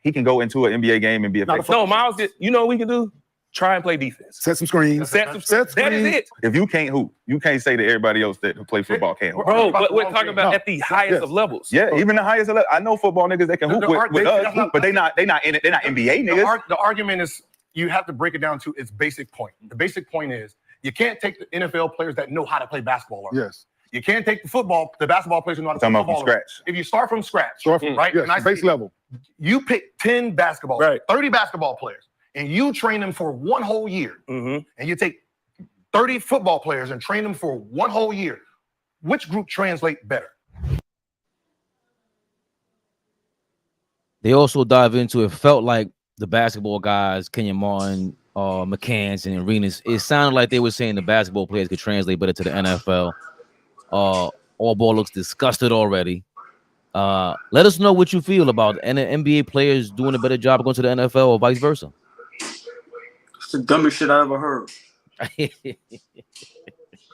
he can go into an NBA game and be effective. No, Myles, you know what we can do? Try and play defense. Set some screens. That is it. If you can't hoop, you can't say that everybody else that play football can't hoop. Bro, but we're talking about at the highest of levels. Yeah, even the highest of levels. I know football niggas that can hoop with us, but they not in it. They're not NBA niggas. The argument is you have to break it down to its basic point. The basic point is you can't take the NFL players that know how to play basketball. Yes. You can't take the basketball players who know how to play football. From scratch. If you start from scratch, right? Yes, base level. You pick 10 basketball, 30 basketball players, and you train them for 1 whole year. And you take 30 football players and train them for 1 whole year. Which group translate better? They also dive into it. Felt like the basketball guys, Kenyon Martin, McCants, and Arenas, it sounded like they were saying the basketball players could translate better to the NFL. AllBall looks disgusted already. Let us know what you feel about NBA players doing a better job of going to the NFL or vice versa. It's the dumbest shit I ever heard. I'm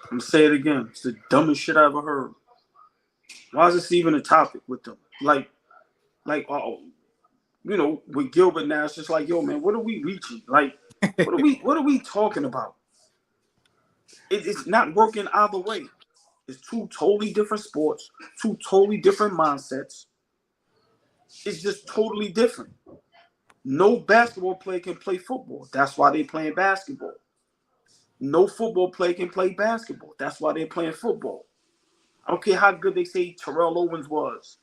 gonna say it again. It's the dumbest shit I ever heard. Why is this even a topic with them? Like, with Gilbert now, it's just like, yo, man, what are we reaching? Like, what are we talking about? It's not working either way. It's two totally different sports, two totally different mindsets. It's just totally different. No basketball player can play football. That's why they're playing basketball. No football player can play basketball. That's why they're playing football. I don't care how good they say Terrell Owens was.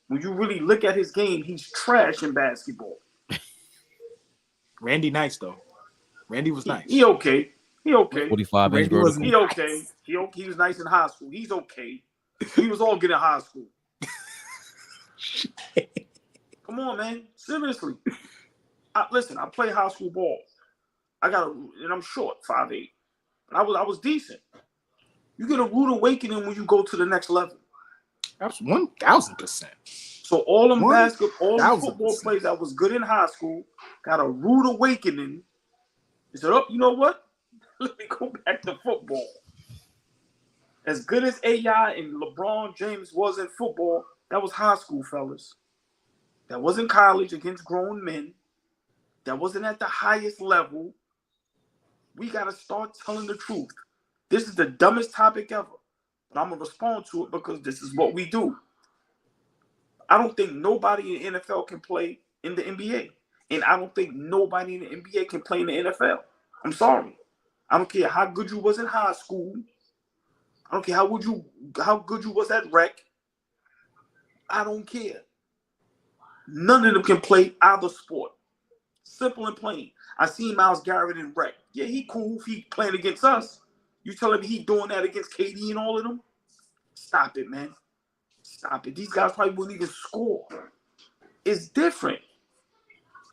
When you really look at his game, he's trash in basketball. Randy nice though. Randy was nice. He okay. He okay. 45-inch vertical. He okay. He was nice in high school. He's okay. He was all good in high school. Come on, man. Seriously. Listen, I play high school ball. And I'm short, 5'8". I was decent. You get a rude awakening when you go to the next level. That's 1,000%. So all them football players that was good in high school got a rude awakening. They said, "Oh, you know what? Let me go back to football." As good as AI and LeBron James was in football, that was high school, fellas. That wasn't college against grown men. That wasn't at the highest level. We got to start telling the truth. This is the dumbest topic ever, but I'm going to respond to it because this is what we do. I don't think nobody in the NFL can play in the NBA. And I don't think nobody in the NBA can play in the NFL. I'm sorry. I don't care how good you was in high school. I don't care how good you was at rec. I don't care. None of them can play either sport. Simple and plain. I seen Myles Garrett in rec. Yeah, he cool if he playing against us. You telling me he doing that against KD and all of them? Stop it, man. Stop it. These guys probably wouldn't even score. It's different.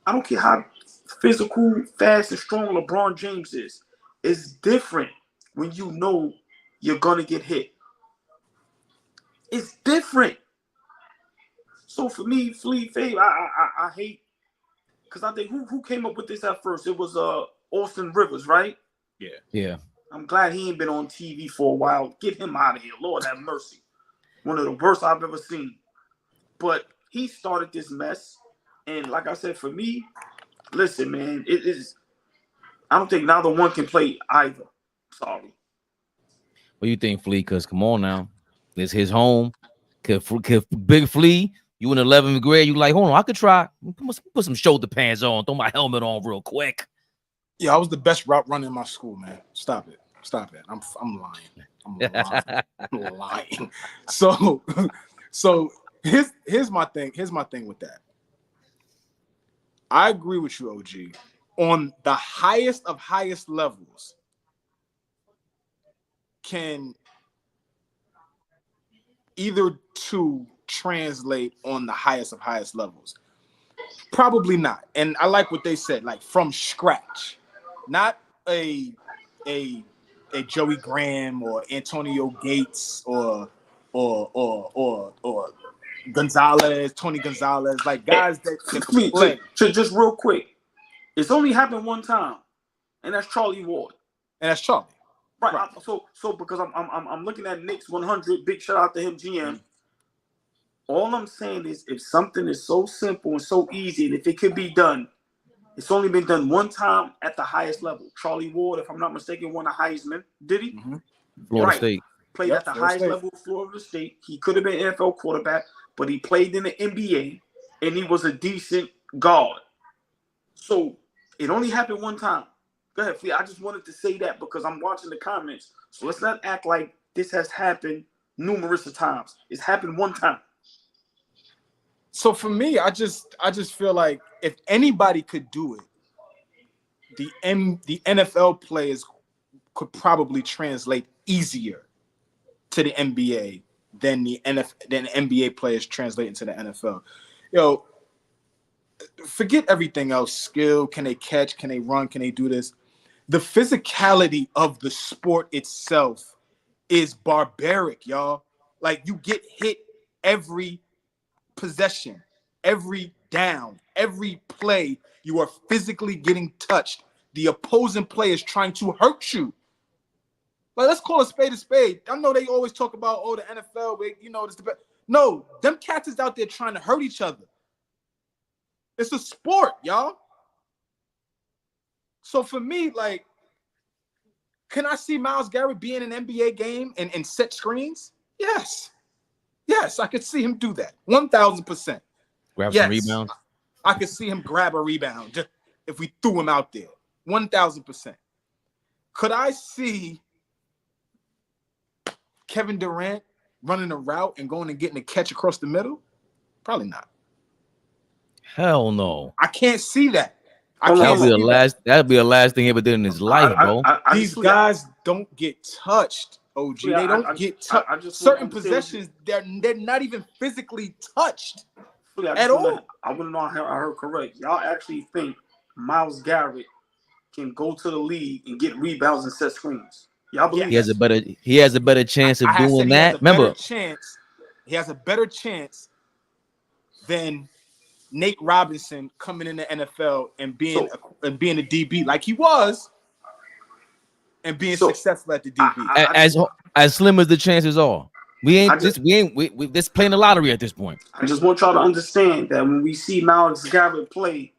I don't care how physical, fast, and strong LeBron James is. It's different when you know you're going to get hit. It's different. So for me, Fabe, I hate, because I think who came up with this at first? It was Austin Rivers, right? Yeah. I'm glad he ain't been on TV for a while. Get him out of here. Lord have mercy. One of the worst I've ever seen. But he started this mess. And like I said, for me, listen, man, it is. I don't think neither one can play either. Sorry. What do you think, Flea? Because come on now. It's his home. Could Big Flea, you in 11th grade, you like, hold on, I could try. Put some shoulder pads on. Throw my helmet on real quick. Yeah, I was the best route runner in my school, man. Stop it. I'm lying. I'm lying. So here's my thing. Here's my thing with that. I agree with you, OG. On the highest of highest levels, can either two translate on the highest of highest levels? Probably not. And I like what they said, like from scratch. Not a Joey Graham or Antonio Gates or Gonzalez, Tony Gonzalez, like guys that can play. Just real quick, it's only happened one time, and that's Charlie Ward. And that's Charlie. Right. So because I'm looking at Knicks 100, big shout out to him, GM. All I'm saying is, if something is so simple and so easy, and if it could be done, it's only been done one time at the highest level. Charlie Ward, if I'm not mistaken, won a Heisman. Did he? Mm-hmm. Florida State. Played at the highest level of Florida State. He could have been an NFL quarterback, but he played in the NBA, and he was a decent guard. So it only happened one time. Go ahead, Flea. I just wanted to say that because I'm watching the comments. So let's not act like this has happened numerous of times. It's happened one time. So for me, I just feel like if anybody could do it, the NFL players could probably translate easier to the NBA than the NBA players translate into the NFL. Yo, forget everything else. Skill, can they catch? Can they run? Can they do this? The physicality of the sport itself is barbaric, y'all. Like, you get hit every possession, every down, every play. You are physically getting touched. The opposing player is trying to hurt you. Like, let's call a spade a spade. I know they always talk about, the NFL, this the best. No, them cats is out there trying to hurt each other. It's a sport, y'all. So for me, like, Can I see Myles Garrett be in an NBA game and set screens? Yes. Yes, I could see him do that. 1,000%. Grab some rebounds. I could see him grab a rebound just if we threw him out there. 1,000%. Could I see Kevin Durant running a route and going and getting a catch across the middle? Probably not. Hell no. I can't see that. That'll be the last thing he ever did in his life, bro. These guys don't get touched, OG. They don't get touched. Certain possessions, they're not even physically touched at all. I want to know how I heard correct. Y'all actually think Myles Garrett can go to the league and get rebounds and set screens? Y'all believe he has a better chance of doing that? Remember, he has a better chance than Nate Robinson coming in the NFL and being a DB like he was, and being successful at the DB. As slim as the chances are, we just playing the lottery at this point. I just want y'all to understand that when we see Myles Garrett play,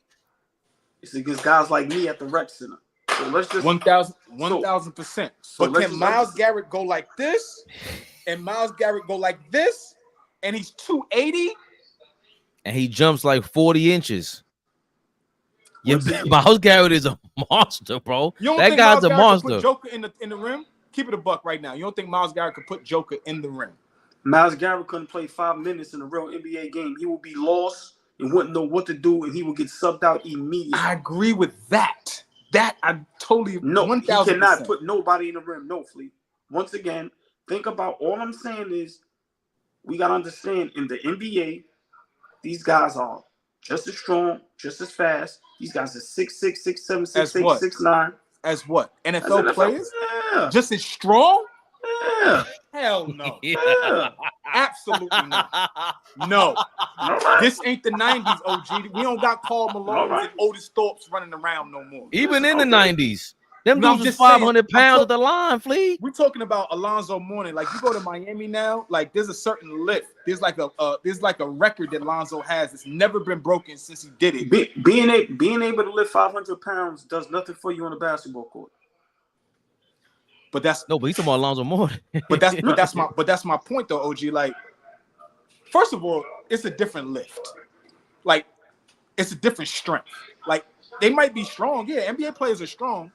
it's against guys like me at the rec center. So let's just 1,000%. But can Myles Garrett go like this, and Myles Garrett go like this, and he's 280? And he jumps like 40 inches. Yeah, Myles Garrett is a monster, bro. That guy's a monster. Put Joker in the rim. Keep it a buck right now. You don't think Myles Garrett could put Joker in the rim? Myles Garrett couldn't play 5 minutes in a real NBA game. He would be lost and wouldn't know what to do, and he would get subbed out immediately. I agree with that. That I totally no. 1,000%. He cannot put nobody in the rim. No, Fleet. Once again, think about all I'm saying is we gotta understand in the NBA. These guys are just as strong, just as fast. These guys are 6'6", 6'7", 6'8", 6'9". As what? NFL players? Yeah. Just as strong? Yeah. Hell no. Yeah. Absolutely not. No. Right. This ain't the 90s, OG. We don't got Karl Malone and Otis Thorpes running around no more. Even in the 90s. Them dudes was 500 pounds at the line, Flea. We're talking about Alonzo Mourning. Like, you go to Miami now, like there's a certain lift. There's like a record that Alonzo has. It's never been broken since he did it. Being able to lift 500 pounds does nothing for you on a basketball court. But that's but he's talking about Alonzo Mourning. but that's my point though, OG. Like, first of all, it's a different lift. Like, it's a different strength. Like, they might be strong. Yeah, NBA players are strong.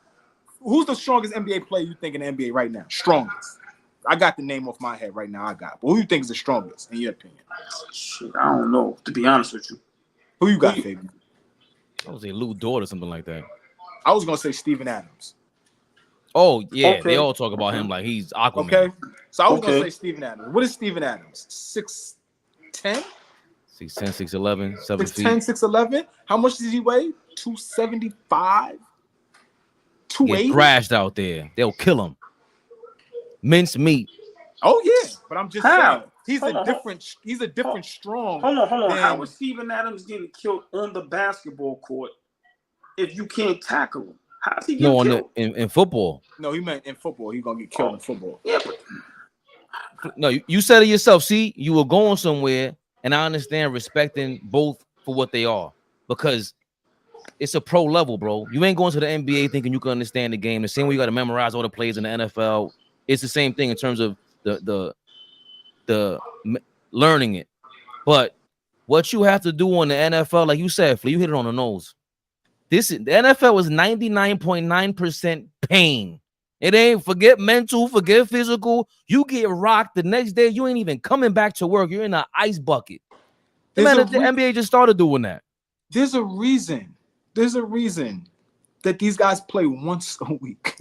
Who's the strongest NBA player you think in the NBA right now? Strongest. I got the name off my head right now. But who you think is the strongest in your opinion? Shit, I don't know. To be honest with you, who you got, Fabian? I was say Lou Dort or something like that. I was gonna say Steven Adams. Oh yeah, okay. They all talk about him like he's Aquaman. Okay, so I was gonna say Steven Adams. What is Steven Adams? 6'10"? 6'10", 6'11", 7 feet. 6'10", 6'11". How much does he weigh? 275. 280. Get thrashed out there. They'll kill him. Mince meat. Oh yeah, but I'm just saying he's a different strong. Hold on. How is Steven Adams getting killed on the basketball court if you can't tackle him? How's he getting killed? In football. No, he meant in football. He's gonna get killed in football. Yeah, no, you said it yourself. See, you were going somewhere, and I understand respecting both for what they are because it's a pro level, bro. You ain't going to the NBA thinking you can understand the game. The same way you got to memorize all the plays in the NFL. It's the same thing in terms of the learning it. But what you have to do on the NFL, like you said, Flea, you hit it on the nose. The NFL is 99.9% pain. It ain't forget mental, forget physical. You get rocked the next day. You ain't even coming back to work. You're in an ice bucket. The NBA just started doing that. There's a reason that these guys play once a week.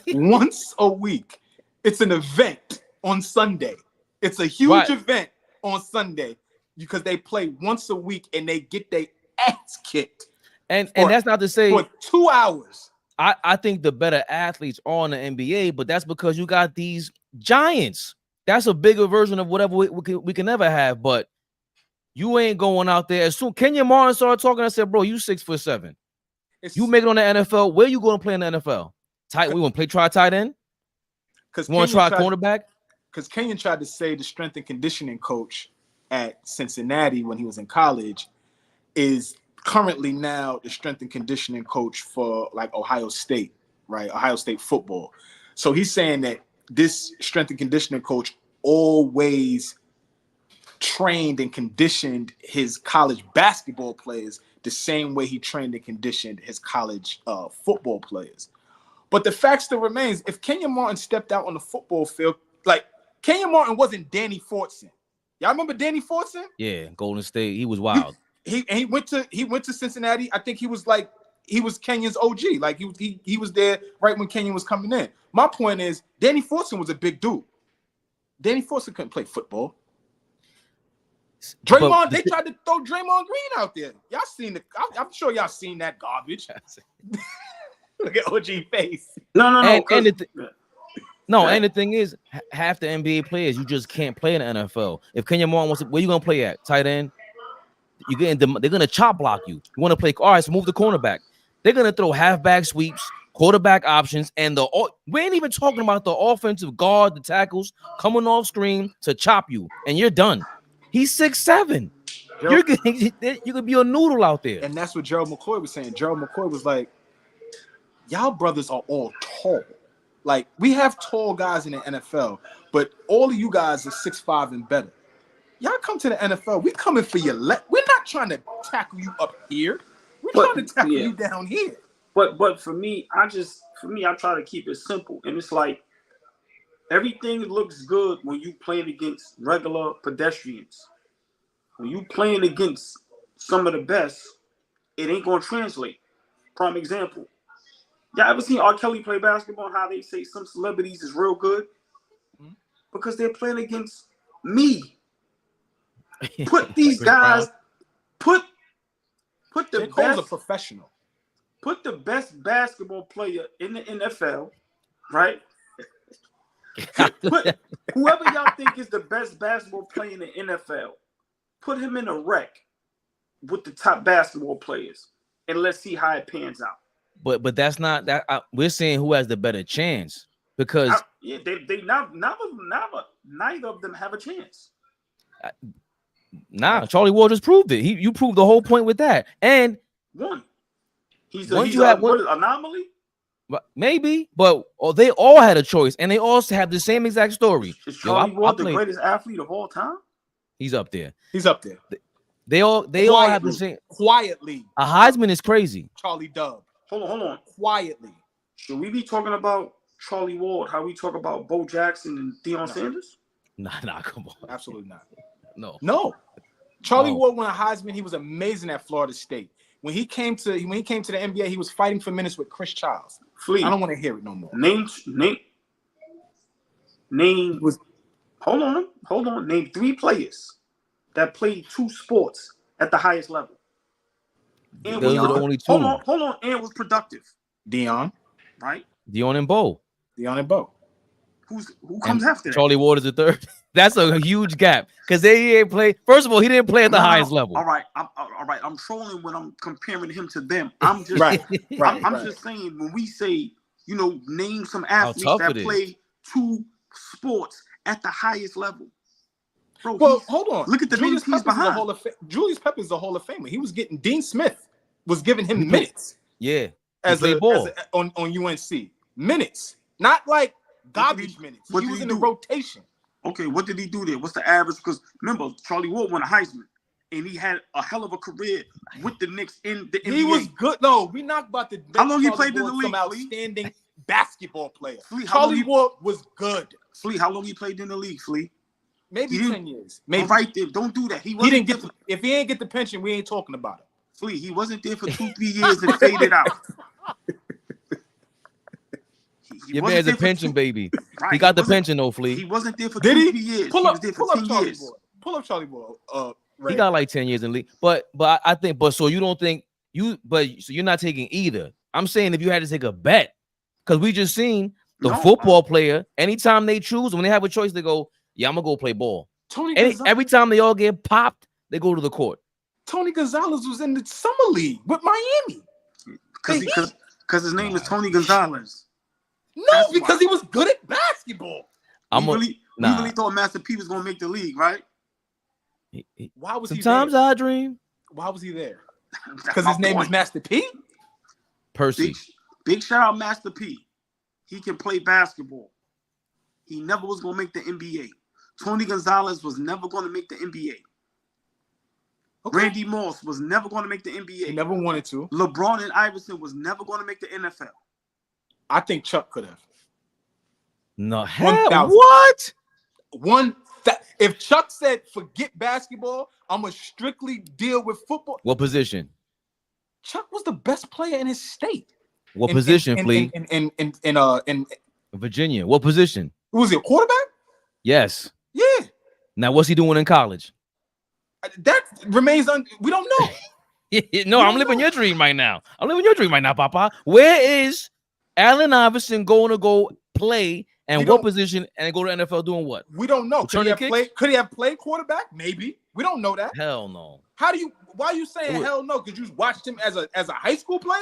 Once a week. It's an event on Sunday. It's a huge event on Sunday because they play once a week and they get their ass kicked. And that's not to say for 2 hours. I think the better athletes are in the NBA, but that's because you got these giants. That's a bigger version of whatever we can ever have. But you ain't going out there. As soon Kenyon Martin started talking, I said, bro, you 6'7". You make it on the NFL. Where you going to play in the NFL? We want to try tight end? Because want to try cornerback? Because Kenyon tried to say the strength and conditioning coach at Cincinnati when he was in college is currently now the strength and conditioning coach for like Ohio State right? Ohio State football. So he's saying that this strength and conditioning coach always trained and conditioned his college basketball players the same way he trained and conditioned his college football players. But the fact still remains, if Kenyon Martin stepped out on the football field, like Kenyon Martin wasn't Danny Fortson. Y'all remember Danny Fortson? Yeah, Golden State. He was wild. He went to Cincinnati. I think he was Kenyon's OG. Like he was there right when Kenyon was coming in. My point is, Danny Fortson was a big dude. Danny Fortson couldn't play football. Draymond, they tried to throw Draymond Green out there. Y'all seen I'm sure y'all seen that garbage. Look at OG face. No. And the thing is, half the NBA players you just can't play in the NFL. If Kenyon Martin wants to, where you gonna play at? Tight end. They're gonna chop block you. You want to play? All right, so move the cornerback. They're gonna throw halfback sweeps, quarterback options, and we ain't even talking about the offensive guard, the tackles coming off screen to chop you, and you're done. He's 6'7". You could be a noodle out there. And that's what Gerald McCoy was saying. Gerald McCoy was like, y'all brothers are all tall. Like, we have tall guys in the NFL, but all of you guys are 6'5" and better. Y'all come to the NFL, we coming for your we're not trying to tackle you up here. We're trying to tackle you down here. But for me, I try to keep it simple. And it's like everything looks good when you playing against regular pedestrians. When you playing against some of the best, it ain't gonna translate. Prime example. Y'all ever seen R. Kelly play basketball and how they say some celebrities is real good? Because they're playing against me. Put these guys, put the best, a professional. Put the best basketball player in the NFL, right? Put whoever y'all think is the best basketball player in the NFL, put him in a wreck with the top basketball players, and let's see how it pans out. But that's not that. We're saying who has the better chance because neither of them have a chance. Charlie Ward just proved it. You proved the whole point with that. And he's an anomaly. Maybe, but they all had a choice, and they all have the same exact story. Is Charlie Ward the greatest athlete of all time? He's up there. They all have the same. Quietly, a Heisman is crazy. Charlie Dub. Hold on. Quietly. Should we be talking about Charlie Ward? How we talk about Bo Jackson and Deion Sanders? Nah, come on. Absolutely not. No. Charlie Ward won a Heisman. He was amazing at Florida State. When he came to the NBA, he was fighting for minutes with Chris Childs. I don't want to hear it no more. Hold on. Name 3 players that played 2 sports at the highest level. And those are the only 2. Hold on. And was productive. Deion. Right? Deion and Bo. Who comes after that? Charlie Ward is the 3rd. That's a huge gap because they ain't play. First of all, he didn't play at the highest level. All right. I'm trolling when I'm comparing him to them. I'm just I'm just saying when we say, name some athletes that play 2 sports at the highest level. Bro, hold on. Look at the names he's behind. Julius Peppers is a Hall of Famer. He was getting Dean Smith was giving him minutes. Yeah, on UNC minutes, not like garbage minutes. He was in the rotation. Okay, what did he do there? What's the average? Because remember, Charlie Ward won a Heisman, and he had a hell of a career with the Knicks in the NBA. He was good. No, we not about to. How long he played in the league? Some outstanding basketball player. Charlie Ward was good. Flea, how long he played in the league? Flea, maybe 10 years. Maybe right there. Don't do that. He didn't get. If he ain't get the pension, we ain't talking about it. Flea, he wasn't there for 2-3 years and faded out. Your man's a pension baby. Right. He got the pension though, Flea. He wasn't there for 2-3 years. He was there for 10 years. Pull up Charlie Ward. He got like 10 years in the league. But I think, so you don't think so you're not taking either. I'm saying if you had to take a bet, because we just seen the football player, anytime they choose, when they have a choice, they go, yeah, I'm gonna go play ball. Every time they all get popped, they go to the court. Tony Gonzalez was in the summer league with Miami. Because his name is Tony Gonzalez. No, because he was good at basketball. We really thought Master P was gonna make the league, right? Why was Sometimes he there? I dream. Why was he there? Because his name was Master P? Percy. Big shout out Master P. He can play basketball. He never was going to make the NBA. Tony Gonzalez was never going to make the NBA. Okay. Randy Moss was never going to make the NBA. He never wanted to. LeBron and Iverson was never going to make the NFL. I think Chuck could have. No, hell, what? If Chuck said, forget basketball, I'm going to strictly deal with football. What position? Chuck was the best player in his state. What position, please? In Virginia. What position? Was he a quarterback? Yes. Yeah. Now, what's he doing in college? That remains we don't know. No, I'm living your dream right now. I'm living your dream right now, Papa. Where is Allen Iverson going to go play and what position and go to NFL doing what? We don't know. Could he have played quarterback? Maybe. We don't know that. Hell no. Why are you saying hell no? Because you watched him as a high school player?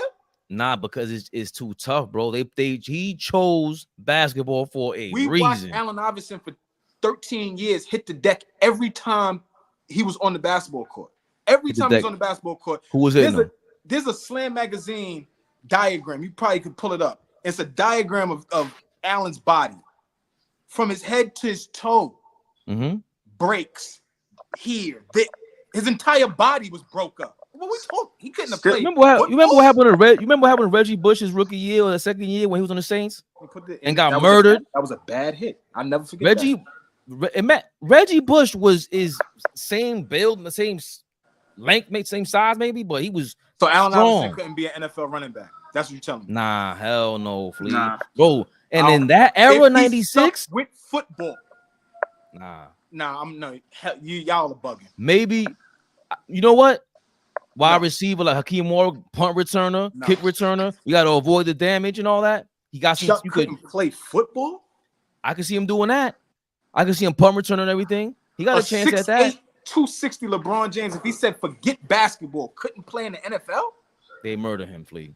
Nah, because it's too tough, bro. He chose basketball for a reason. We watched Allen Iverson for 13 years hit the deck every time he was on the basketball court. Every time he was on the basketball court. Who was it? There's a Slam magazine diagram. You probably could pull it up. It's a diagram of Allen's body from his head to his toe. Breaks here. His entire body was broke up. What we talking? He couldn't have played. You remember what happened to Reggie Bush's rookie year or the second year when he was on the Saints and got murdered? That was a bad hit. I'll never forget Reggie Bush is same build, the same length, same size maybe, but he was so Allen strong. Iverson couldn't be an NFL running back. That's what you're telling me. Nah, hell no, Flea. Nah. Bro, and in that era, 96 with football. Nah, y'all are bugging. Maybe you know what? Wide receiver like Hakeem Moore, punt returner, kick returner. You got to avoid the damage and all that. He got some. Chuck couldn't play football. I can see him doing that. I can see him punt returning and everything. He got a chance at that. 260 LeBron James. If he said forget basketball, couldn't play in the NFL. They murder him, Flea.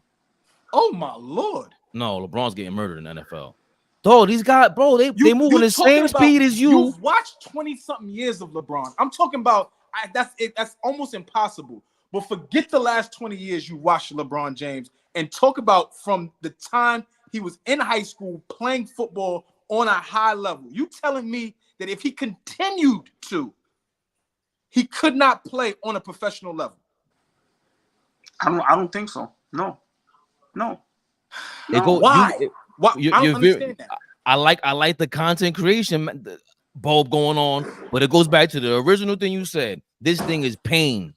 Oh my lord! No, LeBron's getting murdered in the NFL. Though these guys, bro, they moving the same speed as you. You've watched 20-something years of LeBron. I'm talking about that's almost impossible. But forget the last 20 years you watched LeBron James and talk about from the time he was in high school playing football on a high level. You telling me that if he continued to, he could not play on a professional level? I don't think so. No. Why? Why? I don't understand that. I like the content creation bulb going on, but it goes back to the original thing you said. This thing is pain.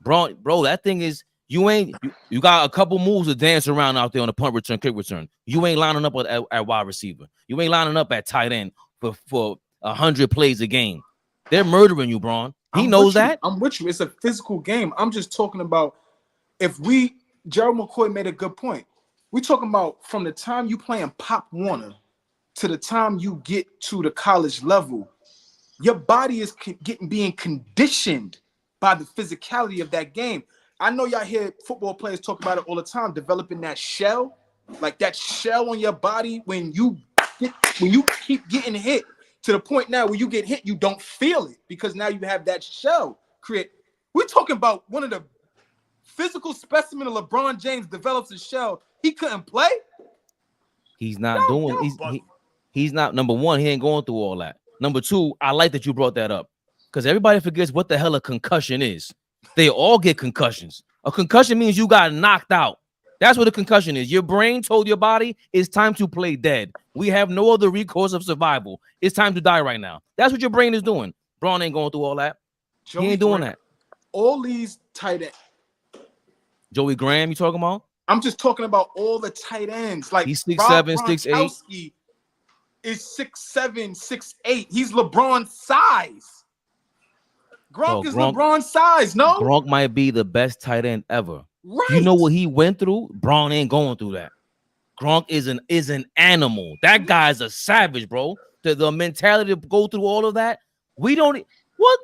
Bro, that thing is you got a couple moves to dance around out there on the punt return, kick return. You ain't lining up at wide receiver. You ain't lining up at tight end for 100 plays a game. They're murdering you, Bron. He knows that. I'm with you. It's a physical game. I'm just talking about Gerald McCoy made a good point. We're talking about from the time you playing Pop Warner to the time you get to the college level, your body is being conditioned by the physicality of that game. I know y'all hear football players talk about it all the time, developing that shell, like that shell on your body when you keep getting hit to the point now where you get hit, you don't feel it because now you have that shell create. We're talking about one of the physical specimen of LeBron James develops a shell. He couldn't play. He's not he's not. Number one, he ain't going through all that. Number two, I like that you brought that up because everybody forgets what the hell a concussion is. They all get concussions. A concussion means you got knocked out. That's what a concussion is. Your brain told your body it's time to play dead. We have no other recourse of survival. It's time to die right now. That's what your brain is doing. Braun ain't going through all that. He ain't doing that. All these tight ends. Joey Graham, you talking about? I'm just talking about all the tight ends. Like he's 6'7", 6'8". Is 6'7", 6'8". He's LeBron's size. Gronk is LeBron's size, no? Gronk might be the best tight end ever. Right. You know what he went through? Braun ain't going through that. Gronk is an animal. That guy's a savage, bro. The mentality to go through all of that. We don't. What?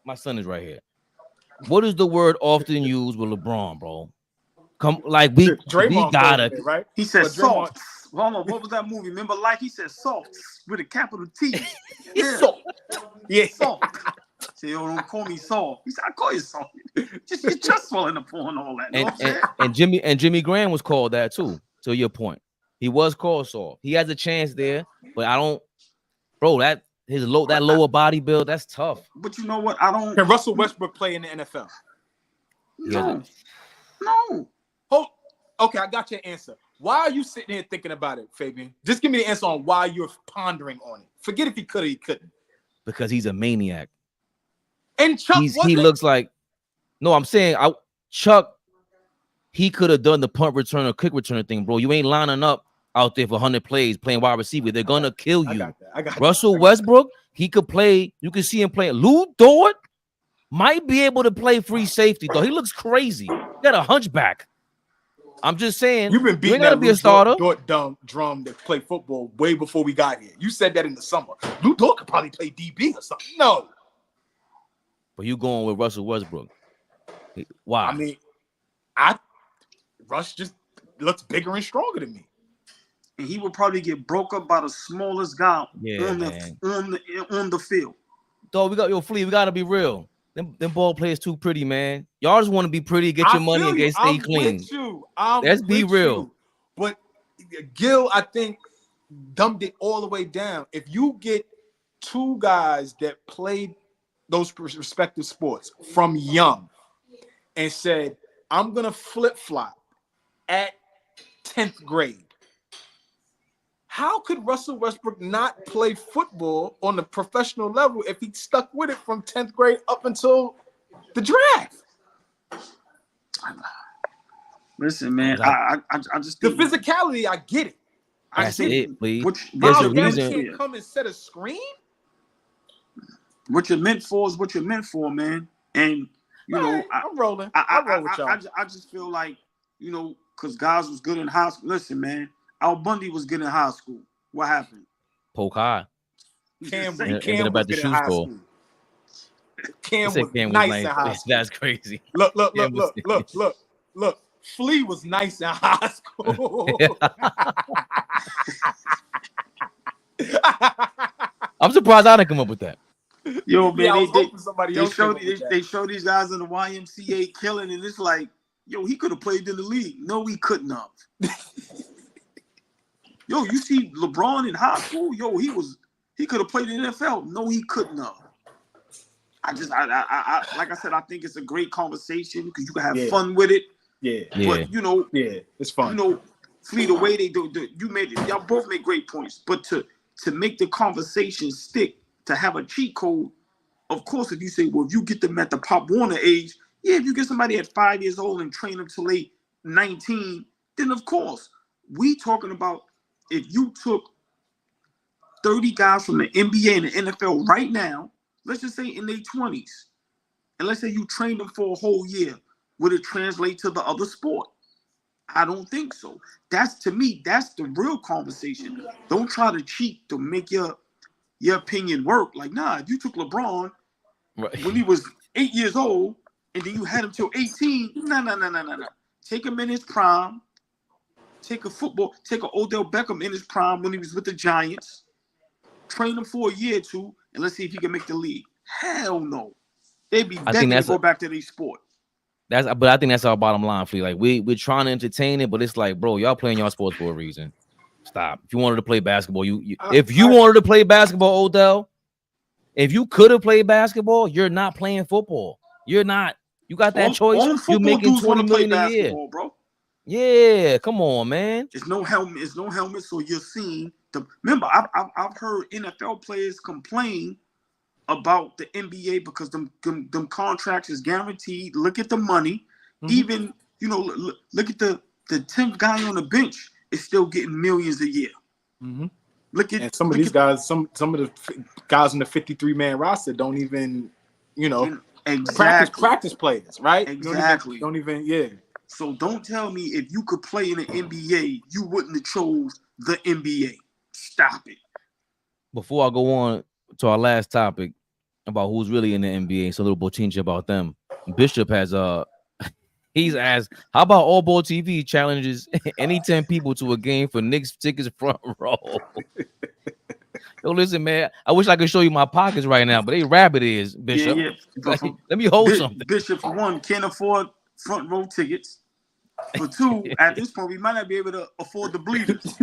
My son is right here. What is the word often used with LeBron, bro? Come, like we gotta. Right? He said salt. What was that movie? Remember, like he said salt with a capital T. Yeah. Salt. Yeah. Salt. Say, yo, don't call me soft. He said, I call you soft. Just your chest swelling up on all that. You know what I'm saying? And Jimmy Graham was called that too. To your point, he was called soft. He has a chance there, but I don't, bro. That lower body build, that's tough. But you know what? I don't. Can Russell Westbrook play in the NFL? No. Oh, okay, I got your answer. Why are you sitting here thinking about it, Fabian? Just give me the answer on why you're pondering on it. Forget if he could or he couldn't. Because he's a maniac. And Chuck, he looks like. No, I'm saying Chuck. He could have done the punt return or kick return thing, bro. You ain't lining up out there for 100 plays playing wide receiver. They're gonna kill you. I got Russell Westbrook, he could play. You can see him playing. Lou Dort might be able to play free safety, though. He looks crazy. He got a hunchback. I'm just saying. You've been beating that be a starter. Dort drum to play football way before we got here. You said that in the summer. Lou Dort could probably play DB or something. No. But you going with Russell Westbrook. Wow. I mean, Russ just looks bigger and stronger than me. And he will probably get broke up by the smallest guy on the field. Dog, Flea, we gotta be real. Them ball players too pretty, man. Y'all just want to be pretty, get your money, and get stay clean. Let's be real. But Gil, I think, dumbed it all the way down. If you get two guys that played those respective sports from young and said, I'm gonna flip-flop at 10th grade. How could Russell Westbrook not play football on the professional level if he stuck with it from 10th grade up until the draft? Listen, man, I just the physicality, I get it. That's it, please. There's a reason. Can't come and set a screen. What you're meant for is what you're meant for, man. And you know, I'm rolling. I roll with y'all. I just feel like, you know, because guys was good in high school. Listen, man, Al Bundy was good in high school. What happened? Poke high. Cam was good in high school. Cam was nice in high school. That's crazy. Look. Flea was nice in high school. I'm surprised I didn't come up with that. Yo, man, they show these guys in the YMCA killing, and it's like, yo, he could have played in the league. No, he couldn't have. Yo, you see LeBron in high school? Yo, he could have played in the NFL. No, he couldn't have. I like I said, I think it's a great conversation because you can have fun with it. Yeah. But you know, it's fun. You know, Flea, the way they do, y'all both make great points. But to make the conversation stick, to have a cheat code, of course, if you say, well, if you get them at the Pop Warner age, if you get somebody at 5 years old and train them till late 19, then of course, we talking about if you took 30 guys from the NBA and the NFL right now, let's just say in their 20s, and let's say you train them for a whole year, would it translate to the other sport? I don't think so. To me, that's the real conversation. Don't try to cheat to make your opinion work. Like, nah, if you took LeBron when he was 8 years old and then you had him till 18, no. Take him in his prime. Take a Odell Beckham in his prime when he was with the Giants. Train him for a year or two, and let's see if he can make the league. Hell no. They'd be begging to go back to their sport. But I think that's our bottom line, Flea. Like we're trying to entertain it, but it's like, bro, y'all playing y'all sports for a reason. Stop. If you wanted to play basketball, if you wanted to play basketball, Odell, if you could have played basketball, you're not playing football. You're not. You got that choice. You're making $20 million a year, bro. Yeah, come on, man. There's no helmet, so you're seeing the. Remember, I've heard NFL players complain about the NBA because them contracts is guaranteed. Look at the money. Mm-hmm. Even, you know, look at the 10th guy on the bench is still getting millions a year. Mm-hmm. Look at some of these guys, some of the guys on the 53-man roster don't even, you know, practice players, right? Exactly. Don't even. So don't tell me if you could play in the NBA, you wouldn't have chose the NBA. Stop it. Before I go on to our last topic about who's really in the NBA, it's a little bochincha about them. Bishop has he's asked, how about AllBall TV challenges any 10 people to a game for Knicks tickets front row? Yo, listen, man. I wish I could show you my pockets right now, but they rabbit ears, Bishop. Yeah. Like, let me hold something. Bishop, for one, can't afford front row tickets. For two, at this point, we might not be able to afford the bleeders.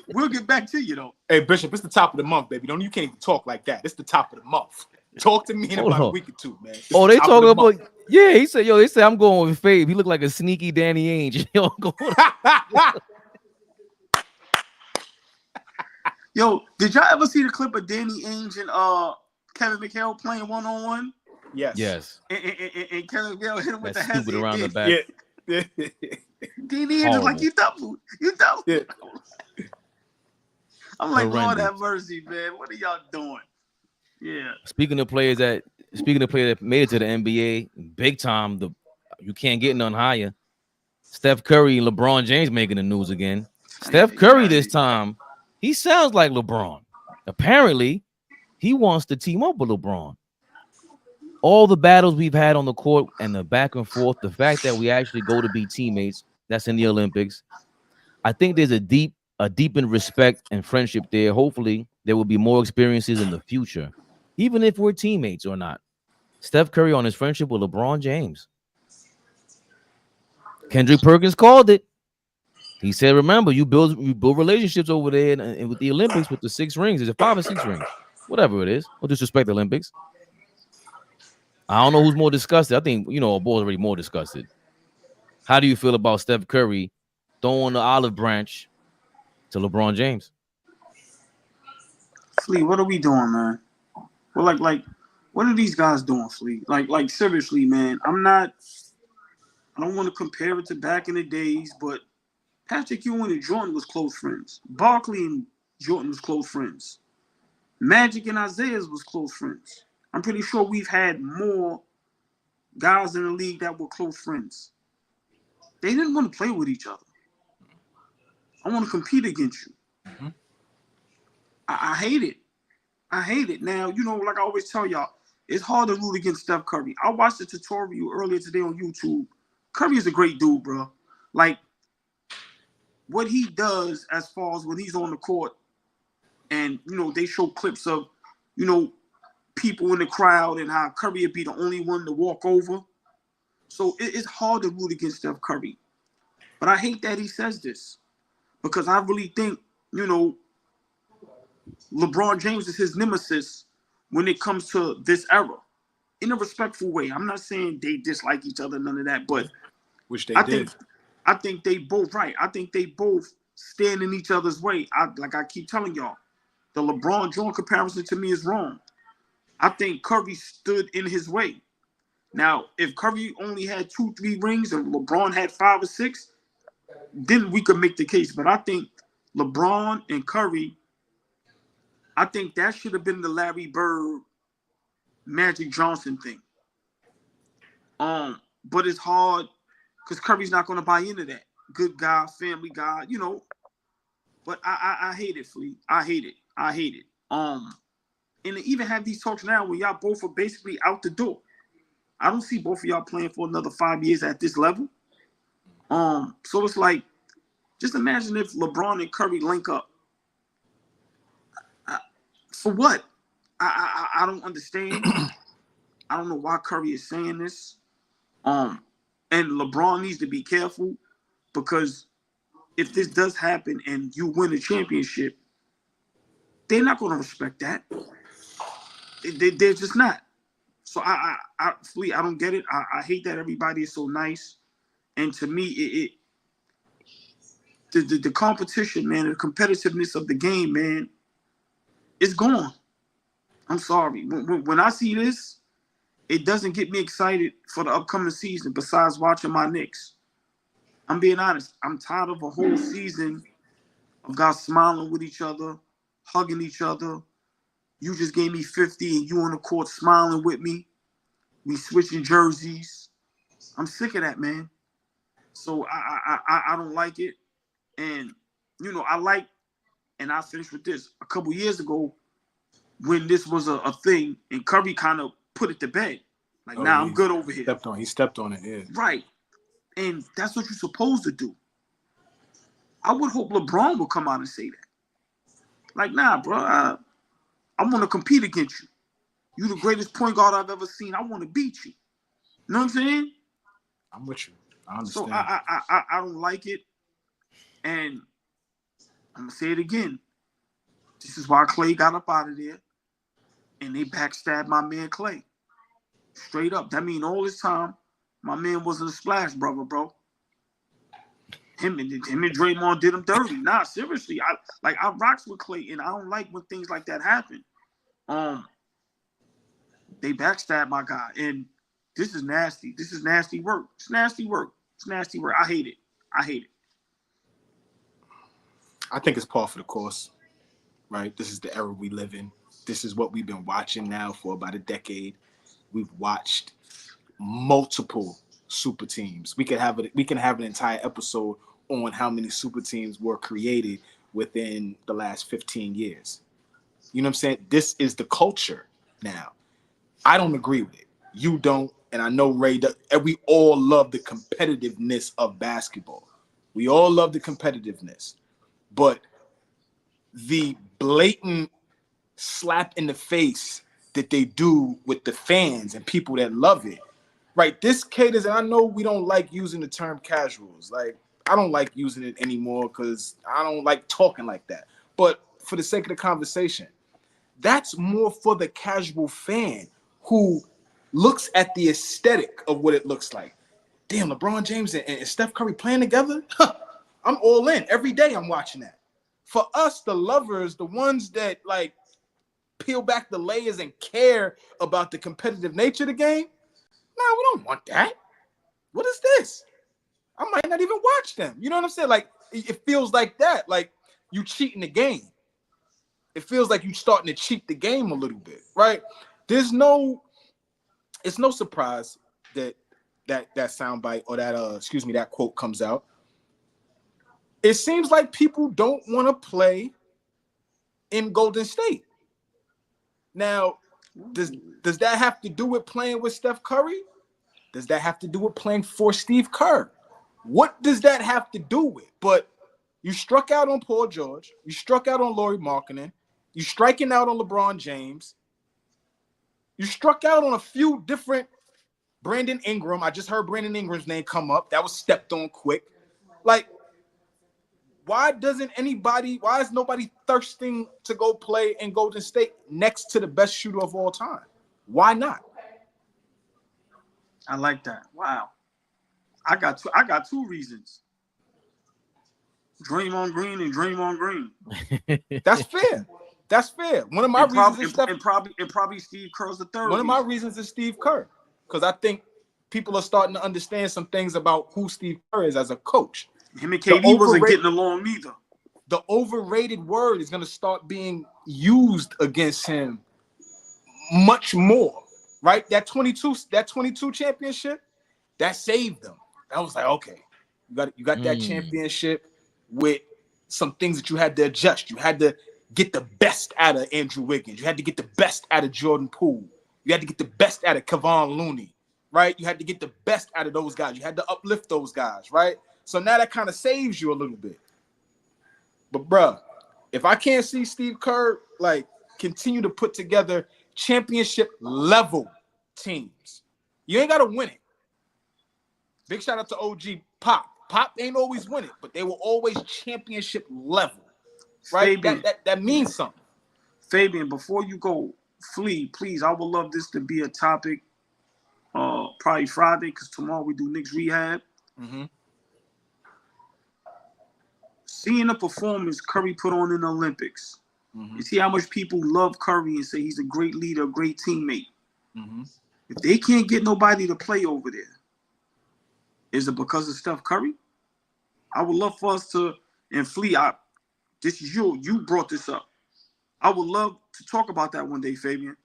We'll get back to you though. Hey Bishop, it's the top of the month, baby. You can't even talk like that. It's the top of the month. Talk to me in about a week or two, man. It's they talking about they said I'm going with Fabe. He looked like a sneaky Danny Ainge. Yo, did y'all ever see the clip of Danny Ainge and Kevin McHale playing one-on-one? Yes. And Kevin McHale hit him with the head. Stupid around the back. Yeah. Danny Ainge is like, you double. Yeah. I'm like, Lord have mercy, man. What are y'all doing? Yeah. Speaking of players that made it to the NBA, big time, you can't get none higher. Steph Curry and LeBron James making the news again. Steph Curry this time, he sounds like LeBron. Apparently, he wants to team up with LeBron. All the battles we've had on the court and the back and forth, the fact that we actually go to be teammates, that's in the Olympics. I think there's a deepened respect and friendship there. Hopefully, there will be more experiences in the future, even if we're teammates or not. Steph Curry on his friendship with LeBron James. Kendrick Perkins called it. He said, remember, you build relationships over there and with the Olympics with the 6 rings. Is it 5 or 6 rings? Whatever it is. Don't disrespect the Olympics. I don't know who's more disgusted. I think, AllBall's already more disgusted. How do you feel about Steph Curry throwing the olive branch to LeBron James? Flea, what are we doing, man? Well, like, what are these guys doing, Flea? Like seriously, man. I don't want to compare it to back in the days, but Patrick Ewing and Jordan was close friends. Barkley and Jordan was close friends. Magic and Isaiah was close friends. I'm pretty sure we've had more guys in the league that were close friends. They didn't want to play with each other. I want to compete against you. Mm-hmm. I hate it. I hate it. Now, like I always tell y'all, it's hard to root against Steph Curry. I watched the tutorial earlier today on YouTube. Curry is a great dude, bro. Like, what he does as far as when he's on the court and, they show clips of, people in the crowd and how Curry would be the only one to walk over. So it's hard to root against Steph Curry. But I hate that he says this because I really think, LeBron James is his nemesis when it comes to this era in a respectful way. I'm not saying they dislike each other, none of that, but which they did. I think they both right. I think they both stand in each other's way. I keep telling y'all, the LeBron Jordan comparison to me is wrong. I think Curry stood in his way. Now, if Curry only had 2-3 rings and LeBron had 5 or 6, then we could make the case. But I think LeBron and Curry, I think that should have been the Larry Bird, Magic Johnson thing. But it's hard because Curry's not going to buy into that. Good guy, family guy, But I hate it, Flea. I hate it. And to even have these talks now where y'all both are basically out the door. I don't see both of y'all playing for another 5 years at this level. So it's like, just imagine if LeBron and Curry link up. For what? I don't understand. I don't know why Curry is saying this. And LeBron needs to be careful because if this does happen and you win a championship, they're not going to respect that. They're just not. So Flea, I don't get it. I hate that everybody is so nice. And to me, the competition, man, the competitiveness of the game, man, it's gone. I'm sorry. When I see this, it doesn't get me excited for the upcoming season besides watching my Knicks. I'm being honest. I'm tired of a whole season of guys smiling with each other, hugging each other. You just gave me 50 and you on the court smiling with me. We switching jerseys. I'm sick of that, man. So I don't like it. And, and I finished with this. A couple years ago, when this was a thing, and Curry kind of put it to bed. Like, I'm good over here. He stepped on it, yeah. Right. And that's what you're supposed to do. I would hope LeBron would come out and say that. Like, nah, bro. I want to compete against you. You the greatest point guard I've ever seen. I want to beat you. You know what I'm saying? I'm with you. I understand. So I don't like it. And I'm gonna say it again. This is why Clay got up out of there, and they backstabbed my man Clay. Straight up. That mean all this time, my man wasn't a splash brother, bro. Him and Draymond did him dirty. Nah, seriously. I rocks with Clay, and I don't like when things like that happen. They backstabbed my guy, and this is nasty. This is nasty work. It's nasty work. It's nasty work. I hate it. I hate it. I think it's par for the course, right? This is the era we live in. This is what we've been watching now for about a decade. We've watched multiple super teams. We can have an entire episode on how many super teams were created within the last 15 years. You know what I'm saying? This is the culture now. I don't agree with it. You don't, and I know Ray does. And we all love the competitiveness of basketball. We all love the competitiveness. But the blatant slap in the face that they do with the fans and people that love it, right? This caters, and I know we don't like using the term casuals. Like, I don't like using it anymore because I don't like talking like that. But for the sake of the conversation, that's more for the casual fan who looks at the aesthetic of what it looks like. Damn, LeBron James and Steph Curry playing together? I'm all in. Every day I'm watching that. For us, the lovers, the ones that like peel back the layers and care about the competitive nature of the game, nah, we don't want that. What is this? I might not even watch them. You know what I'm saying? Like, it feels like that. Like, you cheating the game. It feels like you starting to cheat the game a little bit, right? It's no surprise that soundbite or that quote comes out. It seems like people don't want to play in Golden State. Now, does that have to do with playing with Steph Curry? Does that have to do with playing for Steve Kerr? What does that have to do with? But you struck out on Paul George. You struck out on Lauri Markkanen. You striking out on LeBron James. You struck out on a few different Brandon Ingram. I just heard Brandon Ingram's name come up. That was stepped on quick. Like, why is nobody thirsting to go play in Golden State next to the best shooter of all time? Why not? I like that. Wow. I got two reasons. Draymond Green and Draymond Green. That's fair. That's fair. One of my reasons is probably Steve Kerr's the third. One of my reasons is Steve Kerr, because I think people are starting to understand some things about who Steve Kerr is as a coach. Him and KD wasn't getting along either. The overrated word is going to start being used against him much more, right? That 22 championship, that saved them. That was like, okay, you got that championship with some things that you had to adjust. You had to get the best out of Andrew Wiggins. You had to get the best out of Jordan Poole. You had to get the best out of Kevon Looney, right? You had to get the best out of those guys. You had to uplift those guys, right? So now that kind of saves you a little bit. But, bruh, if I can't see Steve Kerr, like, continue to put together championship-level teams, you ain't got to win it. Big shout out to OG Pop. Pop ain't always win it, but they were always championship level, right? That means something. Fabian, before you go, Flea, please, I would love this to be a topic probably Friday, because tomorrow we do Knicks rehab. Mm-hmm. Seeing the performance Curry put on in the Olympics, you see how much people love Curry and say he's a great leader, a great teammate. Mm-hmm. If they can't get nobody to play over there, is it because of Steph Curry? I would love for us to, and Flea, this is you brought this up. I would love to talk about that one day, Fabian,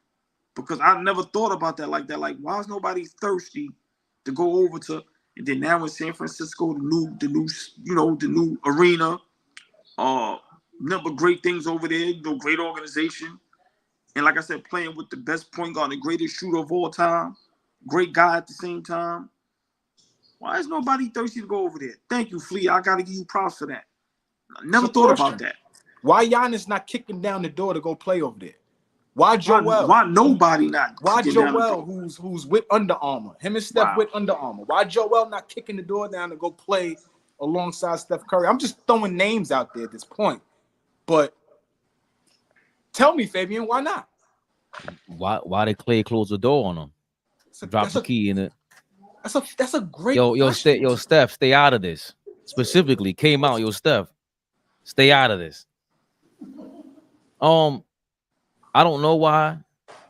because I never thought about that like that. Like, why is nobody thirsty to go over to, and then now in San Francisco, the new arena, number great things over there, great organization. And like I said, playing with the best point guard, the greatest shooter of all time, great guy at the same time. Why is nobody thirsty to go over there? Thank you, Flea. I got to give you props for that. I never thought about that. Why Giannis not kicking down the door to go play over there? Why Joel? Why nobody not? Why kicking down the Joel, door? who's with Under Armour? Him and Steph with Under Armour. Why Joel not kicking the door down to go play alongside Steph Curry? I'm just throwing names out there at this point. But tell me, Fabian, why not? Why did Clay close the door on him? Drop the key in it. That's a great Steph, stay out of this. Specifically, came out, Steph, stay out of this. I don't know why.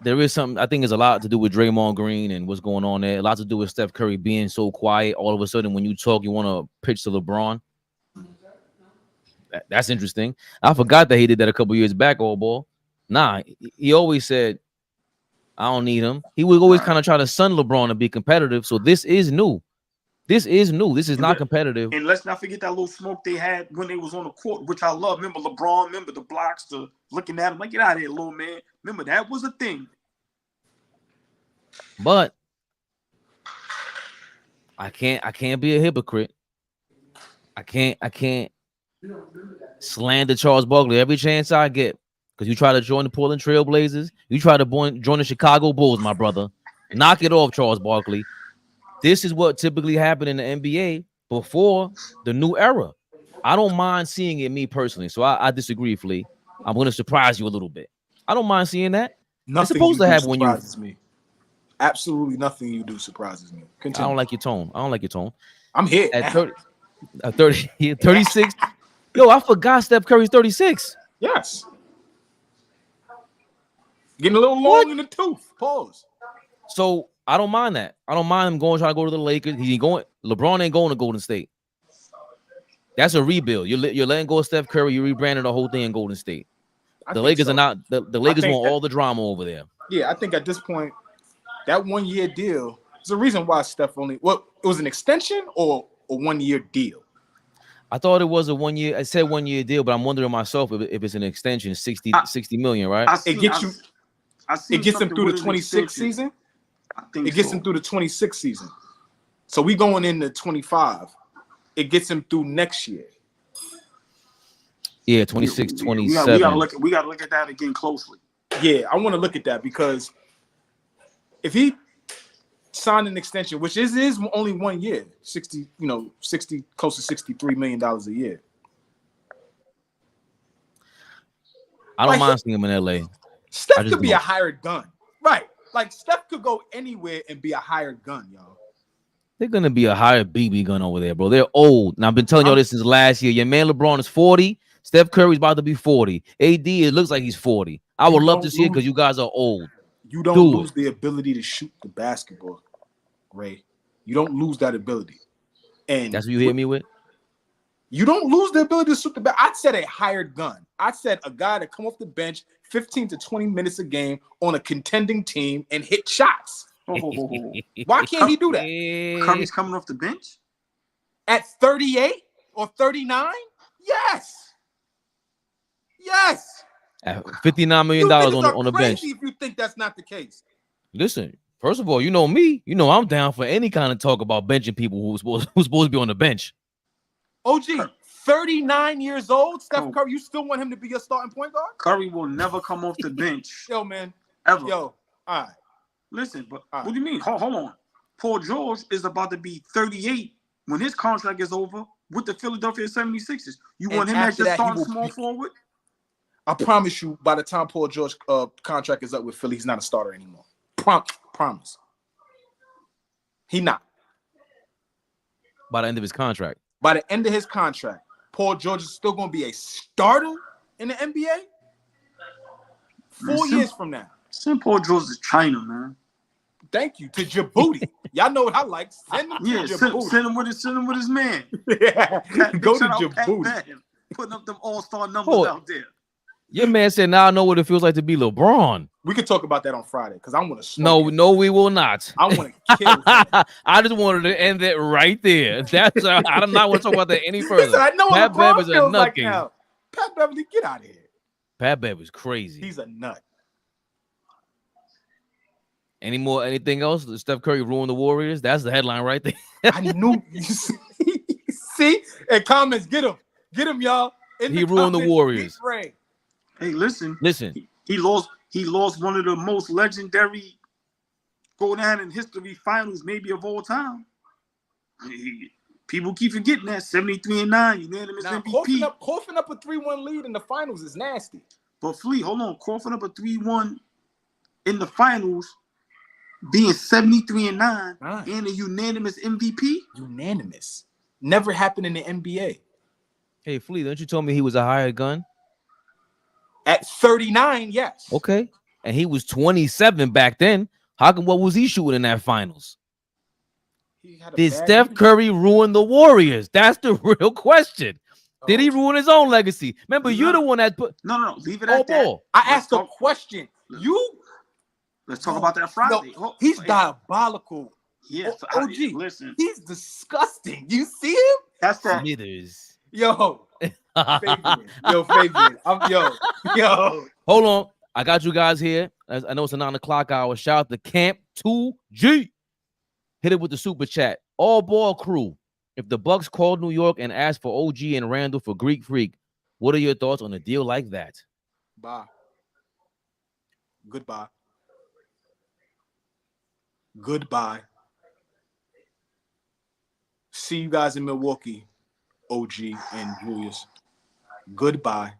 There is something. I think it's a lot to do with Draymond Green and what's going on there. A lot to do with Steph Curry being so quiet. All of a sudden, when you talk, you want to pitch to LeBron. That's interesting. I forgot that he did that a couple years back, AllBall. Nah, he always said, I don't need him. He would always kind of try to sun LeBron to be competitive. So this is new. This is new. This is not competitive. And let's not forget that little smoke they had when they was on the court, which I love. Remember LeBron, remember the blocks, the looking at him like, get out of here, little man. Remember, that was a thing. But I can't be a hypocrite. I can't slander Charles Barkley every chance I get. Because you try to join the Portland Trail Blazers. You try to join the Chicago Bulls, my brother. Knock it off, Charles Barkley. This is what typically happened in the NBA before the new era. I don't mind seeing it, me personally. So I disagree, Flea. I'm going to surprise you a little bit. I don't mind seeing that. Nothing it's supposed to happen when you. Me. Absolutely nothing you do surprises me. Continue. I don't like your tone. I'm here. At 36. Yo, I forgot Steph Curry's 36. Yes. Getting a little long in the tooth. Pause. So I don't mind that. I don't mind him trying to go to the Lakers. LeBron ain't going to Golden State. That's a rebuild. You're letting go of Steph Curry. You rebranded the whole thing in Golden State. The Lakers are not. The Lakers want all the drama over there. Yeah, I think at this point, that 1 year deal is the reason why Steph only. What, it was an extension or a 1 year deal? I thought it was a 1 year. I said 1 year deal, but I'm wondering myself if it's an extension, 60 million, right? It gets him through the 26th season. I think it gets him through the 26th season. So we going into 25. It gets him through next year. Yeah, 26, 27. We gotta look at that again closely. Yeah, I want to look at that because if he signed an extension, which is only 1 year, 60, close to $63 million a year. I don't mind seeing him in LA. Steph could be a hired gun. Right. Like Steph could go anywhere and be a hired gun, y'all. They're gonna be a hired BB gun over there, bro. They're old. Now I've been telling y'all this since last year. Your man LeBron is 40. Steph Curry's about to be 40. AD, it looks like he's 40. I would love to see it because you guys are old. You don't lose the ability to shoot the basketball, Ray. You don't lose that ability. And that's what you hit me with? You don't lose the ability to shoot the basketball. I said a hired gun. I said a guy that come off the bench 15 to 20 minutes a game on a contending team and hit shots. Why can't he do that? Curry's coming off the bench? At 38 or 39? Yes. Yes. At $59 million on the bench. If you think that's not the case. Listen, first of all, you know me. You know I'm down for any kind of talk about benching people who's supposed to be on the bench. OG, 39 years old, Steph Curry, you still want him to be your starting point guard? Curry will never come off the bench. Yo, man. Ever. Yo, all right. Listen, but what do you mean? Hold on. Paul George is about to be 38 when his contract is over with the Philadelphia 76ers. You want him as your starting small forward? I promise you, by the time Paul George contract is up with Philly, he's not a starter anymore. Promise. He not. By the end of his contract. By the end of his contract, Paul George is still going to be a starter in the NBA 4 years from now. Send Paul George to China, man. Thank you. To Djibouti. Y'all know what I like. Send him to Djibouti. Send him with his man. Yeah. Go to Djibouti. Putting up them all-star numbers out there. Your man said, now I know what it feels like to be LeBron. We could talk about that on Friday because I want to smoke. No, we will not. I want to kill him. I just wanted to end that right there. That's I do not want to talk about that any further. I know Pat Bev is a nut king. Pat Beverly, get out of here. Pat Bev is crazy. He's a nut. Anything else? Steph Curry ruined the Warriors. That's the headline right there. I knew. See? And comments, get him, y'all. He ruined the Warriors. Hey, listen. Listen. He lost one of the most legendary go down in history finals, maybe of all time. People keep forgetting that 73-9 unanimous MVP. Coughing up a 3-1 lead in the finals is nasty. But Flea, hold on, coughing up a 3-1 in the finals, being 73-9 and a unanimous MVP. Unanimous. Never happened in the NBA. Hey, Flea, don't you tell me he was a hired gun? At 39, yes. Okay. And he was 27 back then. What was he shooting in that finals? Did Steph Curry ruin the Warriors? That's the real question. Did he ruin his own legacy? Remember, you're the one that put no. Leave it at that. I asked a question. Let's talk about that Friday. No, he's diabolical. Yeah, OG. Listen, he's disgusting. You see him? That's that. Smithers. Yo, Fabian. Yo. Hold on. I got you guys here. I know it's a 9 o'clock hour. Shout out to Camp 2G. Hit it with the super chat. All ball crew. If the Bucks called New York and asked for OG and Randall for Greek Freak, what are your thoughts on a deal like that? Bye. Goodbye. Goodbye. See you guys in Milwaukee, OG and Julius. Goodbye.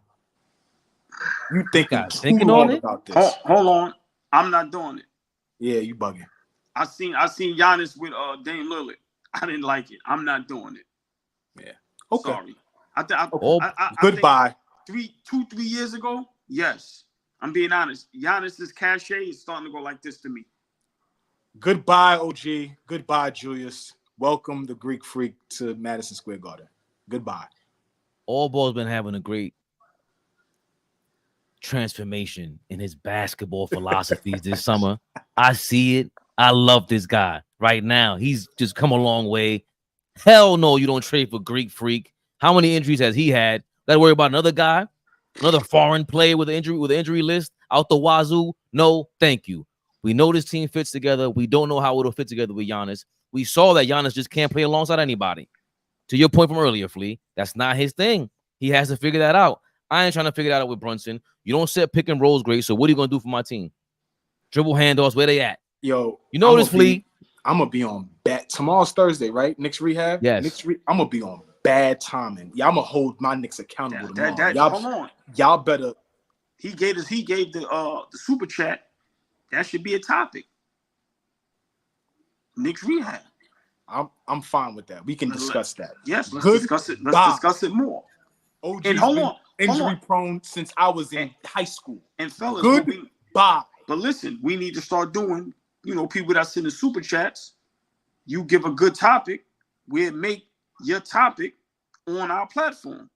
You thinking on it about this? Hold on. I'm not doing it. Yeah, you bugging. I seen Giannis with Dame Lillard. I didn't like it. I'm not doing it. Yeah. Okay. Sorry. Goodbye. 3 years ago, yes. I'm being honest. Giannis's cachet is starting to go like this to me. Goodbye, OG. Goodbye, Julius. Welcome the Greek Freak to Madison Square Garden. Goodbye. All ball's been having a great transformation in his basketball philosophies this summer. I see it. I love this guy right now. He's just come a long way. Hell no, you don't trade for Greek Freak. How many injuries has he had? Got to worry about another guy, another foreign player with an injury list out the wazoo? No, thank you. We know this team fits together. We don't know how it'll fit together with Giannis. We saw that Giannis just can't play alongside anybody. To your point from earlier, Flea, that's not his thing. He has to figure that out. I ain't trying to figure that out with Brunson. You don't set pick and rolls great, so what are you going to do for my team? Dribble handoffs, where they at? Yo, you know this, Flea. I'm going to be on bad. Tomorrow's Thursday, right? Knicks rehab? Yes. I'm going to be on bad timing. Yeah, I'm going to hold my Knicks accountable tomorrow. Hold on. Y'all better. He gave the super chat. That should be a topic. Knicks rehab. I'm fine with that. We can discuss that. Yes, let's discuss it. Let's discuss it more. OG's and hold on. Injury prone since I was in high school. And fellas, goodbye. But listen, we need to start doing, people that send the super chats, you give a good topic, we'll make your topic on our platform.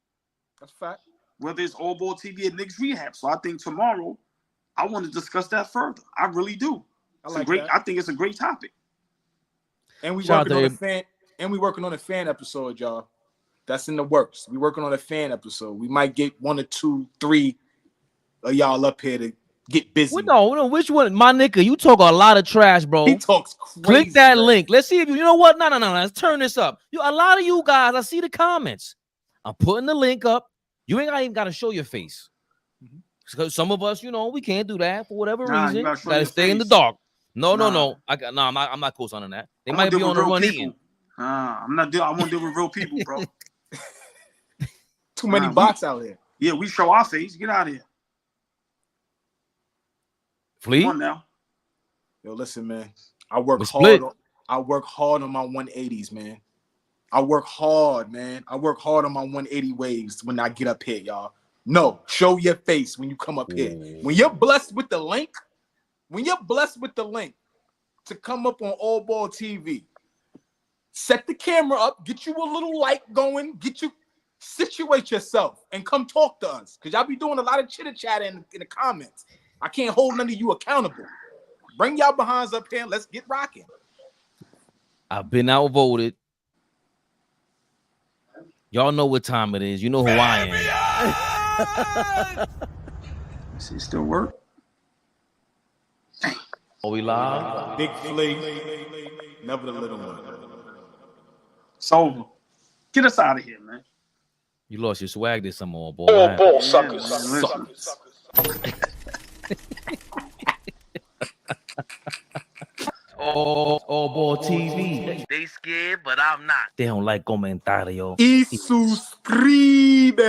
That's a fact. Whether it's AllBall TV or Knicks Rehab. So I think tomorrow, I want to discuss that further. I really do. I think it's a great topic. And we working on a fan episode, y'all. That's in the works. We working on a fan episode. We might get 1 or 2, 3 of y'all up here to get busy. No, which one? My nigga, you talk a lot of trash, bro. He talks crazy. Click that link. Let's see if you know what? No. Let's turn this up. A lot of you guys, I see the comments. I'm putting the link up. You ain't even got to show your face. Because some of us, we can't do that for whatever reason. Got to stay in the dark. No. I'm not co-signing that. They might be on the run eating. I'm not dealing. I want to deal with real people, bro. Too many bots out here. Yeah, we show our face. Get out of here. Flea? Come on now. Yo, listen, man. I work hard on my 180s, man. I work hard, man. I work hard on my 180 waves when I get up here, y'all. No, show your face when you come up here. When you're blessed with the link, to come up on AllBall TV, set the camera up, get you a little light going, situate yourself, and come talk to us. Because y'all be doing a lot of chitter-chatter in the comments. I can't hold none of you accountable. Bring y'all behinds up here and let's get rocking. I've been outvoted. Y'all know what time it is. You know who I am. Does it still work? Are we live? Big Flea, never the little one. It's over. Get us out of here, man. You lost your swag this summer, boy. AllBall suckers. AllBall TV. They scared, but I'm not. They don't like comentario. Y suscribe.